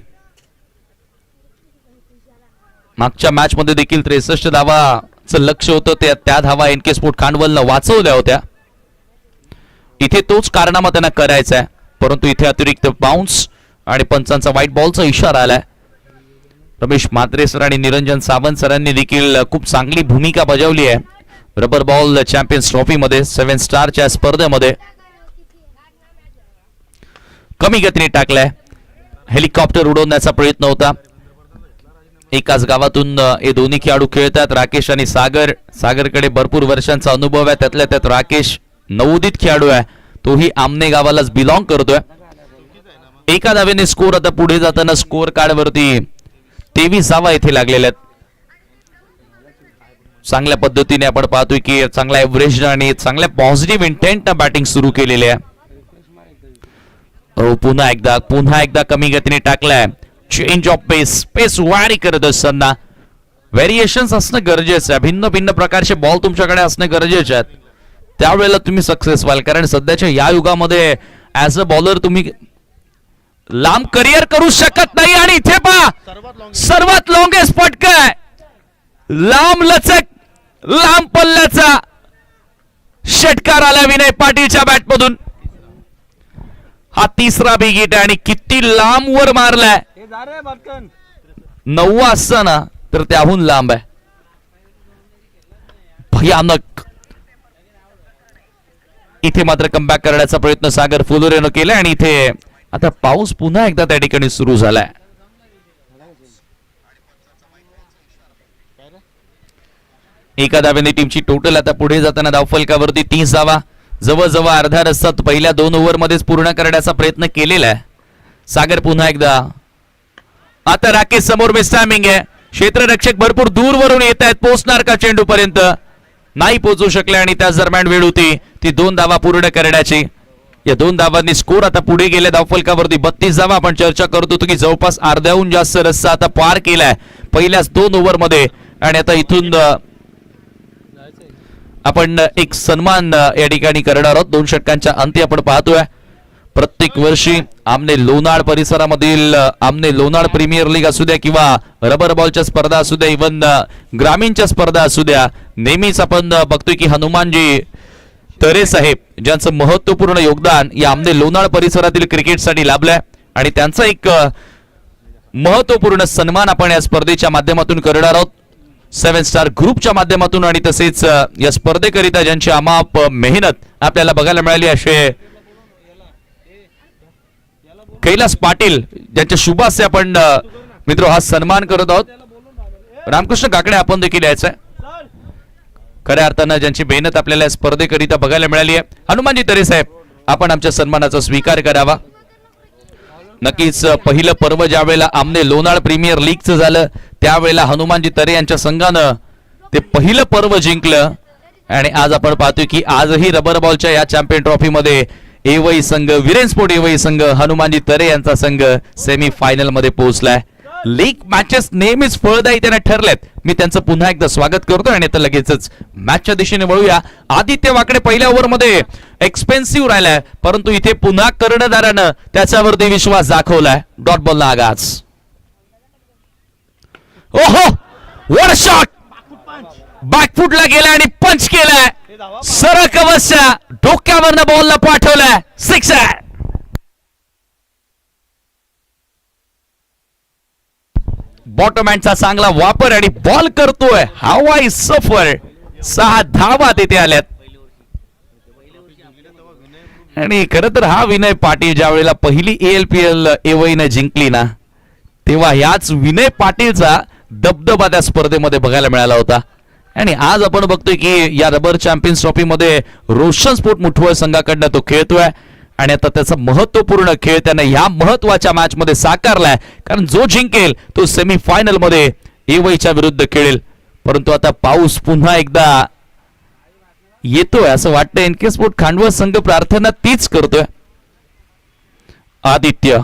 मागच्या मॅच मध्ये देखील 63 धावाचं लक्ष होतं, त्या धावा एनके स्पोर्ट खांडवलनं वाचवल्या होत्या. इथे तोच कारनामा त्यांना करायचा आहे. परंतु इथे अतिरिक्त बाउन्स आणि पंचांचा व्हाईट बॉलचा इशारा आलाय. रमेश म्हात्रे सर आणि निरंजन सावंत सरांनी देखील खूप चांगली भूमिका बजावली आहे रबर बॉल चॅम्पियन्स ट्रॉफी मध्ये 7 स्टारच्या स्पर्धेमध्ये. कमी गतीने टाकलाय. हेलिकॉप्टर उडवण्याचा प्रयत्न होता. एकाच गावातून हे दोन्ही खेळाडू खेळतात. राकेश आणि सागर. सागरकडे भरपूर वर्षांचा अनुभव आहे. त्यातल्या त्यात राकेश नवोदित खेळाडू आहे. तोही आमने गावालाच बिलॉंग करतोय. एका धावेने स्कोर आता पुढे जाताना स्कोर कार्ड वरती 23 धावा येथे लागलेल्या आहेत. चांगल्या पद्धतीने आपण पाहतोय की चांगला एव्हरेज आणि चांगल्या पॉझिटिव्ह इंटेंट बॅटिंग सुरू केलेली आहे. पुन्हा एकदा कमी गतीने टाकलाय. चेंज ऑफ पेस वारी करत असताना व्हेरिएशन्स असणं गरजेचं आहे. भिन्न भिन्न प्रकारचे बॉल तुमच्याकडे असणे गरजेचे आहेत. त्यावेळेला तुम्ही सक्सेस व्हाल. कारण सध्याच्या या युगामध्ये ऍज अ बॉलर तुम्ही लांब करिअर करू शकत नाही. आणि इथे पहा सर्वात लॉंगेस्ट फटका आहे. लांब लचक लांब पल्ल्याचा षटकार आला विनय पाटीलच्या बॅटमधून. हा तिसरा बिग हिट आहे आणि किती लांब वर मारलाय. हे जा रे बटकन. 9 असताना तर त्याहून लांब आहे. भयानक. इथे मात्र कमबॅक करण्याचा प्रयत्न सागर फुलोरेनं केलाय आणि इथे आता पाऊस पुन्हा एकदा त्या ठिकाणी सुरू झालाय. एका धावेने टीमची टोटल आता पुढे जाताना धावफलकावरती 30 धावा. जवळजवळ अर्धा रस्ता पहिल्या 2 ओव्हरमध्येच पूर्ण करण्याचा प्रयत्न केलेला आहे. सागर पुन्हा एकदा. आता राकेश समोर मिसटायमिंग आहे. क्षेत्ररक्षक भरपूर दूरवरून येत आहेत. पोहोचणार का चेंडू पर्यंत. नाही पोहोचू शकले आणि त्याच दरम्यान वेळ होती ती 2 धावा पूर्ण करण्याची. या 2 धावांनी स्कोर आता पुढे गेले धावफलकावरती 32 धावा. आपण चर्चा करत होतो की जवळपास अर्ध्याहून जास्त रस्ता आता पार केलाय पहिल्याच 2 ओव्हरमध्ये. आणि आता इथून आपण एक सन्मान या ठिकाणी करणार आहोत. 2 षटकांच्या अंती आपण पाहतोय. प्रत्येक वर्षी आमने लोणाळ परिसरामधील आमने लोणाळ प्रीमियर लीग असू द्या किंवा रबर बॉलच्या स्पर्धा असू द्या इव्हन ग्रामीणच्या स्पर्धा असू द्या नेहमीच आपण बघतोय की हनुमानजी तरे साहेब ज्यांचं महत्वपूर्ण योगदान या आमने लोणाळ परिसरातील क्रिकेटसाठी लाभलंय आणि त्यांचा एक महत्वपूर्ण सन्मान आपण या स्पर्धेच्या माध्यमातून करणार आहोत. 7 स्टार ग्रुपच्या माध्यमातून आणि तसेच या स्पर्धेकरिता ज्यांची अमाप मेहनत आपल्याला बघायला मिळाली असे कैलास पाटील ज्यांच्या शुभ हस्ते आपण मित्र हा सन्मान करत आहोत. रामकृष्ण काकडे आपण देखील यायचंय. खऱ्या अर्थानं ज्यांची मेहनत आपल्याला स्पर्धेकरिता बघायला मिळाली आहे. हनुमानजी तरे साहेब आपण आमच्या सन्मानाचा स्वीकार करावा. नक्कीच पहिलं पर्व ज्या वेळेला आमने लोणाळ प्रीमियर लीगचं झालं त्यावेळेला हनुमानजी तरे यांच्या संघानं ते पहिलं पर्व जिंकलं. आणि आज आपण पाहतोय की आजही रबर बॉलच्या या चॅम्पियन ट्रॉफी मध्ये एवई संघ विरेन स्पोर्ट एवई संघ हनुमानजी तरे यांचा संघ सेमी फायनल मध्ये पोहोचलाय. लीग मॅचेस नेहमीच फळदायी त्याने ठरलेत. मी त्यांचं पुन्हा एकदा स्वागत करतो आणि आता लगेचच मॅचच्या दिशेने वळूया. आदित्य वाकडे पहिल्या ओव्हरमध्ये एक्सपेन्सिव्ह राहिलाय परंतु इथे पुन्हा कर्णधारानं त्याच्यावरती विश्वास दाखवलाय. डॉट बॉलला आगाज. ओहो वर शॉट बॅकफुटला गेला आणि पंच केलाय. सरळ कवचच्या डोक्यावरनं बॉलला पाठवलाय. 6 आहे. बॉटम हँडचा चांगला वापर आणि बॉल करतोय हवाई सफर. 6 धावा तिथे आल्यात. आणि खर तर हा विनय पाटील ज्या वेळेला पहिली ALPL एवईने जिंकली ना तेव्हा याच विनय पाटीलचा दबदबा त्या स्पर्धेमध्ये बघायला मिळाला होता. आणि आज आपण बघतोय की या रबर चॅम्पियन्स ट्रॉफी मध्ये रोशन स्पोर्ट मुठवळ संघाकडनं तो खेळतोय आणि आता त्याचा महत्वपूर्ण खेळ त्याने या महत्वाच्या मॅच मध्ये साकारलाय. कारण जो जिंकेल तो सेमी फायनल मध्ये एवईच्या विरुद्ध खेळेल. परंतु आता पाऊस पुन्हा एकदा येतोय असं वाटतं. एनके स्पोर्ट खांडवा संघ प्रार्थना तीच करतोय. आदित्य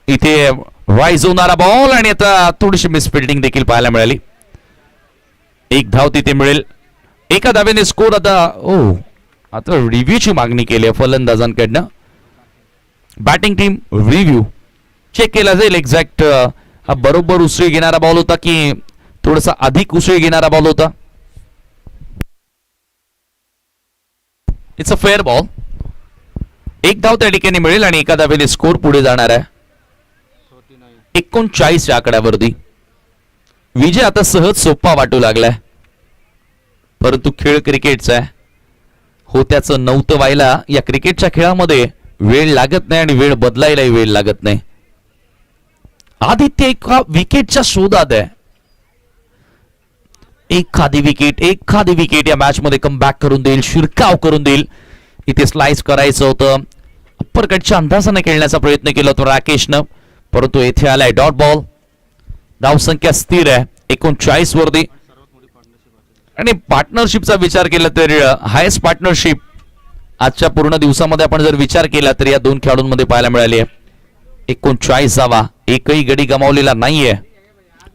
इथे राईज होणारा बॉल आणि आता थोडीशी मिसफिल्डिंग देखील पाहायला मिळाली. 1 धाव तिथे मिळेल. एका धावेने स्कोर आता रिव्ह्यूची मागणी केली आहे फलंदाजांकडनं. बॅटिंग टीम रिव्ह्यू चेक केला जाईल एक्झॅक्ट हा बरोबर उसळी घेणारा बॉल होता की थोडासा अधिक उसळी घेणारा बॉल होता. It's a fair ball. एक धाव त्या ठिकाणी मिळेल आणि एका धावेने स्कोर पुढे जाणार आहे 39 या आकड्यावरती. विजय आता सहज सोपा वाटू लागलाय, परंतु खेळ क्रिकेटचा आहे. हो त्याचं नव्हतं व्हायला या क्रिकेटच्या खेळामध्ये वेळ लागत नाही आणि वेळ बदलायलाही वेळ लागत नाही. आदित्य एका विकेटच्या शोधात आहे. एखादी विकेट या मॅच मध्ये कमबॅक करून देईल, शिरकाव करून देईल. इथे स्लाइस करायचं होतं, अप्परकटच्या अंदाजाने खेळण्याचा प्रयत्न केला होता राकेशनं, परंतु येथे आलाय डॉट बॉल. धावसंख्या स्थिर आहे 39 वरती आणि पार्टनरशिपचा विचार केला तर हायेस्ट पार्टनरशिप आजच्या पूर्ण दिवसामध्ये आपण जर विचार केला तर या दोन खेळाडूंमध्ये पाहायला मिळाली आहे. 39 धावा, एकही गडी गमावलेला नाहीये.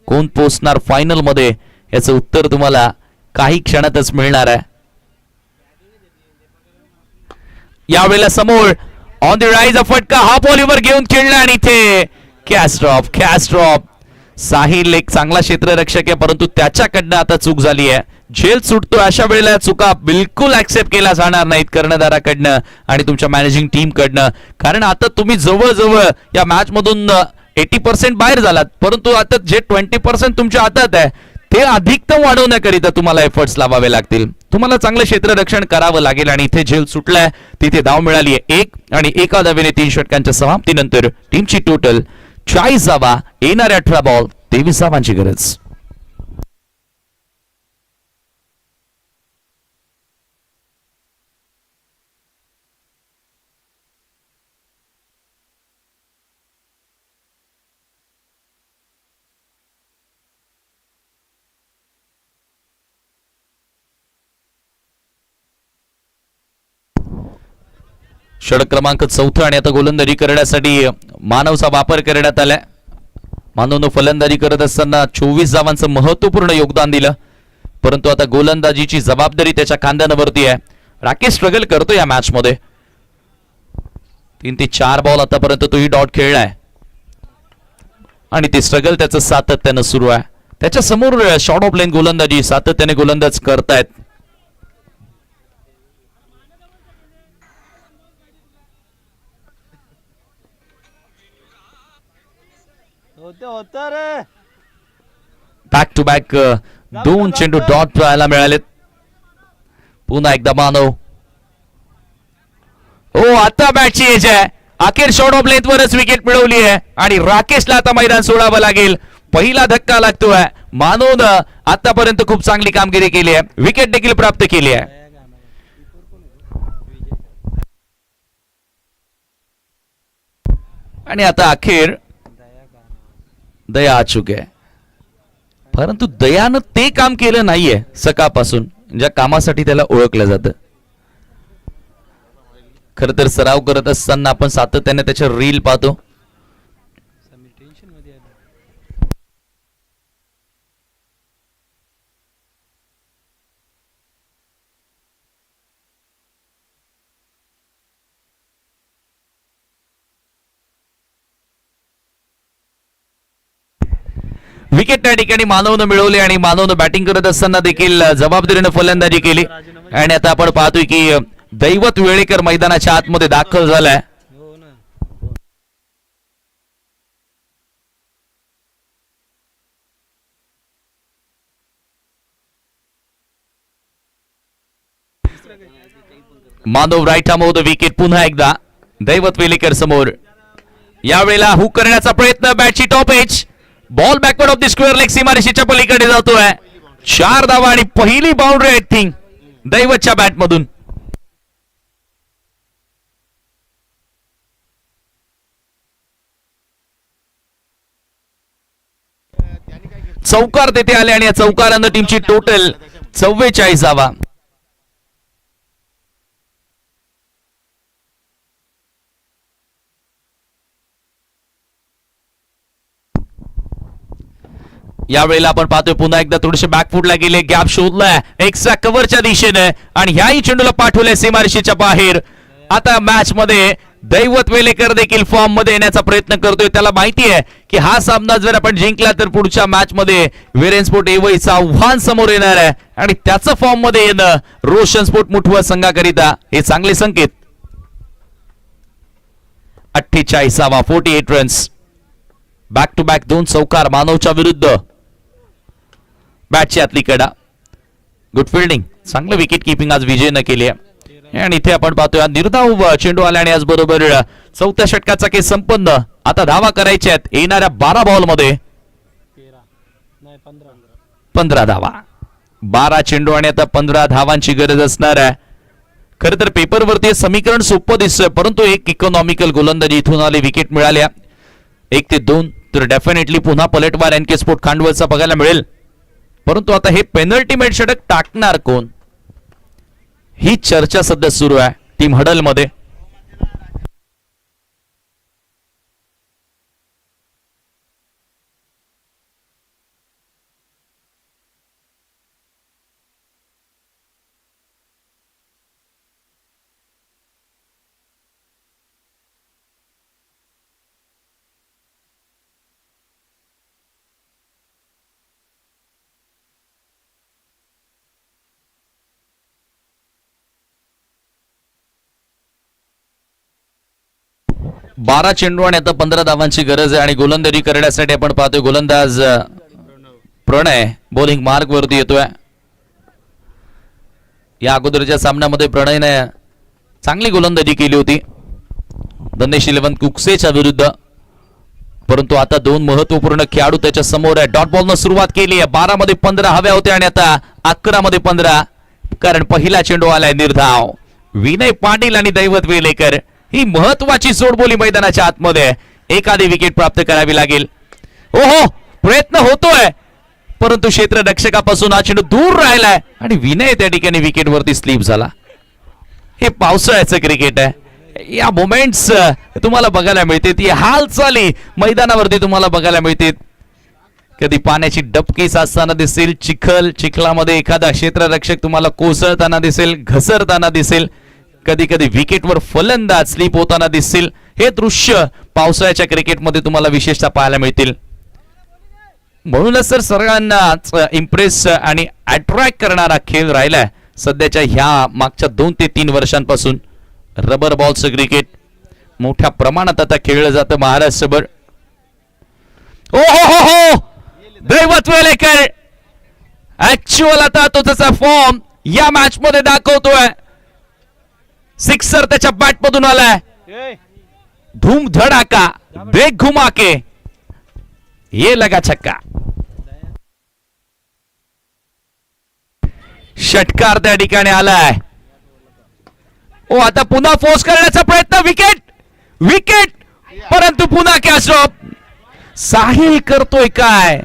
कोण पोहोचणार फायनल मध्ये याचं उत्तर तुम्हाला काही क्षणातच मिळणार आहे. यावेळेला समोर ऑन द राईज फटका, हा बॉलीवर घेऊन खेळला आणि इथे कॅच ड्रॉप. साहिल एक चांगला क्षेत्ररक्षक आहे, परंतु त्याच्याकडनं आता चूक झाली आहे. झेल सुटतो, अशा वेळेला चुका बिलकुल ऍक्सेप्ट केला जाणार नाहीत कर्णधाराकडनं आणि तुमच्या मॅनेजिंग टीम कडनं. कारण आता तुम्ही जवळजवळ या मॅच मधून 80% बाहेर झालात, परंतु आता जे 20% तुमच्या हातात आहे ते अधिकतम वाढवण्याकरिता तुम्हाला एफर्ट्स लावावे लागतील. तुम्हाला चांगलं क्षेत्ररक्षण करावं लागेल आणि इथे झेल सुटलाय, तिथे धाव मिळाली आहे 1 आणि एका धावेने 3 षटकांच्या समाप्तीनंतर टीमची टोटल 40 धावा, येणाऱ्या 18 बॉल 23 धावांची गरज. षटक क्रमांक 4 आणि आता गोलंदाजी करण्यासाठी मानवचा वापर करण्यात आलाय. मानवनं फलंदाजी करत असताना 24 धावांचं महत्वपूर्ण योगदान दिलं, परंतु आता गोलंदाजीची जबाबदारी त्याच्या खांद्यावरती आहे. राकेश स्ट्रगल करतो या मॅच मध्ये. 3 ते 4 बॉल आतापर्यंत तोही डॉट खेळलाय आणि ते स्ट्रगल त्याचं सातत्यानं सुरू आहे. त्याच्या समोर शॉर्ट ऑफ लाईन गोलंदाजी सातत्याने गोलंदाज करतायत. बॅक टू बॅक 2 चेंडू डॉट पाहायला मिळालेत. पुन्हा एकदा मानव. आता बॅटची एज आहे. अखेर शॉर्ट ऑफ लेंथ वरच विकेट मिळवली आहे आणि राकेशला आता मैदान सोडावं लागेल. पहिला धक्का लागतोय. मानवनं आतापर्यंत खूप चांगली कामगिरी केली आहे, विकेट देखील प्राप्त केली आहे. आणि आता अखेर दया आ चुके, परंतु दयानं ते काम केलं नाहीये सकाळपासून ज्या कामासाठी त्याला ओळखलं जातं. खर तर सराव करत असताना आपण सातत्याने त्याच्या रील पाहतो. विकेट त्या ठिकाणी मानवनं मिळवले आणि मानवनं बॅटिंग करत असताना देखील जबाबदारीने फलंदाजी केली. आणि आता आपण पाहतोय की दैवत वेळेकर मैदानाच्या आतमध्ये दाखल झालाय. Manav right arm the wicket. पुन्हा एकदा दैवत वेळेकर समोर. यावेळेला हुक करण्याचा प्रयत्न, बॅटची top edge, ball backward of the square leg, सीमारेषेच्या पलीकडे जातोय. 4 धावा आणि पहिली बाउंड्री आय थिंक दैवतच्या बॅट मधून. चौकार तेथे आले आणि या चौकारानं टीमची टोटल 44 धावा. यावेळेला आपण पाहतोय पुन्हा एकदा थोडेसे बॅकफुटला गेले, गॅप शोधलाय एक्स्ट्रा कव्हरच्या दिशेने आणि ह्याही चेंडूला पाठवलंय सीमारेषेच्या बाहेर. आता मॅच मध्ये दैवत वेलेकर देखील फॉर्म मध्ये येण्याचा प्रयत्न करतोय. त्याला माहिती आहे की हा सामना जर आपण जिंकला तर पुढच्या मॅच मध्ये वीरेन स्पोर्ट एवईचं आव्हान समोर येणार आहे आणि त्याचं फॉर्म मध्ये येणं रोशन स्पोर्ट मुठवा संघाकरिता हे चांगले संकेत. 48वा 48 रन्स. बॅक टू बॅक 2 चौकार मानवच्या विरुद्ध. बॅटची आतली कडा. गुड फिल्डिंग, चांगलं विकेट किपिंग आज विजयनं केली आहे. आणि इथे आपण पाहतोय निर्धाव चेंडू आल्याने आज बरोबर 4थ्या षटकाचा खेळ संपन्न. आता धावा करायच्या आहेत येणाऱ्या 12 बॉलमध्ये. 15 धावा. 12 चेंडू आणि आता 15 धावांची गरज असणार आहे. खरं तर पेपरवरती समीकरण सोपं दिसतंय, परंतु एक इकॉनॉमिकल गोलंदाजी इथून आली, विकेट मिळाल्या 1 ते 2 तर डेफिनेटली पुन्हा पलटवार एनके स्पोर्ट खांडवलचा बघायला मिळेल. परंतु आता हे पेनल्टीमेट षटक टाकणार कोण, ही चर्चा सध्या सुरू आहे टीम हडल मध्ये. बारा चेंडू आणि आता 15 धावांची गरज आहे. आणि गोलंदाजी करण्यासाठी आपण पाहतोय गोलंदाज प्रणय बॉलिंग मार्ग वरती येतोय. या अगोदरच्या सामन्यामध्ये प्रणयने चांगली गोलंदाजी केली होती धनेश 11 कुकसेच्या विरुद्ध, परंतु आता 2 महत्वपूर्ण खेळाडू त्याच्या समोर आहे. डॉट बॉलनं सुरुवात केली आहे. 12 मध्ये 15 हव्या होत्या आणि आता 11 मध्ये 15, कारण पहिला चेंडू आलाय निर्धाव. विनय पाटील आणि दैवत वेलेकर ही महत्वाची जोडबोली मैदानाच्या आतमध्ये. एखादी विकेट प्राप्त करावी लागेल. ओहो, प्रयत्न होतोय परंतु क्षेत्ररक्षकापासून हा चेंडू दूर राहिलाय आणि विनय त्या ठिकाणी विकेट वरती स्लिप झाला. हे पावसाळ्याचं क्रिकेट आहे. या मोमेंट्स तुम्हाला बघायला मिळते, ती हालचाली मैदानावरती तुम्हाला बघायला मिळते. कधी पाण्याची डबकी साचताना दिसेल, चिखलामध्ये एखादा क्षेत्ररक्षक तुम्हाला कोसळताना दिसेल, घसरताना दिसेल, कधी कधी विकेटवर फलंदाज स्लिप होताना दिसतील. हे दृश्य पावसाळ्याच्या क्रिकेटमध्ये तुम्हाला विशेषतः पाहायला मिळतील. म्हणूनच तर सर्वांनाच इम्प्रेस आणि अट्रॅक्ट करणारा खेळ राहिलाय सध्याच्या ह्या मागच्या 2 ते 3 वर्षांपासून. रबर बॉलचं क्रिकेट मोठ्या प्रमाणात आता खेळलं जातं महाराष्ट्रभर. ओ हो हो, दैवत वेलेकर ऍक्च्युअल आता तो त्याचा फॉर्म या मॅच मध्ये दाखवतोय. सिक्सर त्याच्या बॅट मधून आलाय. धूम धडाका, देख घुमा के ये लगा छक्का. षटकार त्या ठिकाणी आलाय. ओ आता पुन्हा फोर्स करण्याचा प्रयत्न, विकेट विकेट, परंतु पुन्हा कॅच ड्रॉप. साहिल करतोय काय?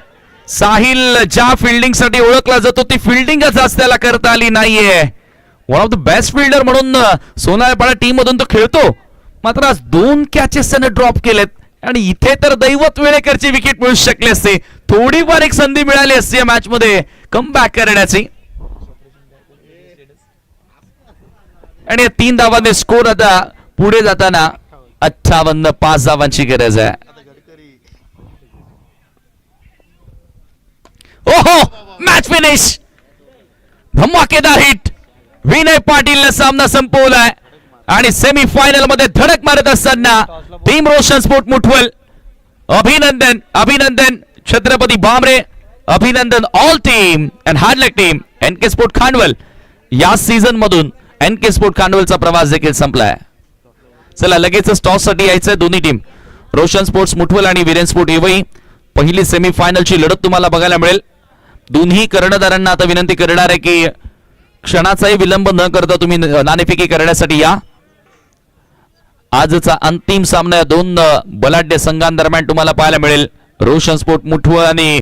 साहिल ज्या फिल्डिंग साठी ओळखला जातो ती फिल्डिंगच आज त्याला करता आली नाहीये. One of the best fielder म्हणून सोनाळपाडा टीम मधून तो खेळतो, मात्र आज 2 कॅचेस त्याने ड्रॉप केलेत. आणि इथे तर दैवत वेळेकरची विकेट मिळू शकली असते. थोडीफार एक संधी मिळाली असती या मॅच मध्ये कमबॅक करण्याची. आणि 3 धावांनी स्कोर आता पुढे जाताना 58 5 धावांची गरज आहे. ओहो, मॅच फिनिश, धमाकेदार हिट. विनय पाटीलने सामना संपवलाय आणि सेमी फायनल मध्ये धडक मारत असताना टीम रोशन स्पोर्ट मुठवल अभिनंदन अभिनंदन छत्रपती भामरे, अभिनंदन all team and hard luck team NK sport Khandwal. या सीझन मधून एनके स्पोर्ट खांडवलचा प्रवास देखील संपलाय. चला लगेच टॉस साठी यायचंय दोन्ही टीम. रोशन स्पोर्ट्स मुठवल आणि वीरेन स्पोर्ट एवई पहिली सेमी फायनलची लढत तुम्हाला बघायला मिळेल. दोन्ही कर्णधारांना आता विनंती करणार आहे की क्षणाचाही विलंब न करता तुम्ही नाणेफेकी करण्यासाठी या. आजचा अंतिम सामना 2 बलाढ्य संघांदरम्यान तुम्हाला पाहायला मिळेल. रोशन स्पोर्ट मुठवल आणि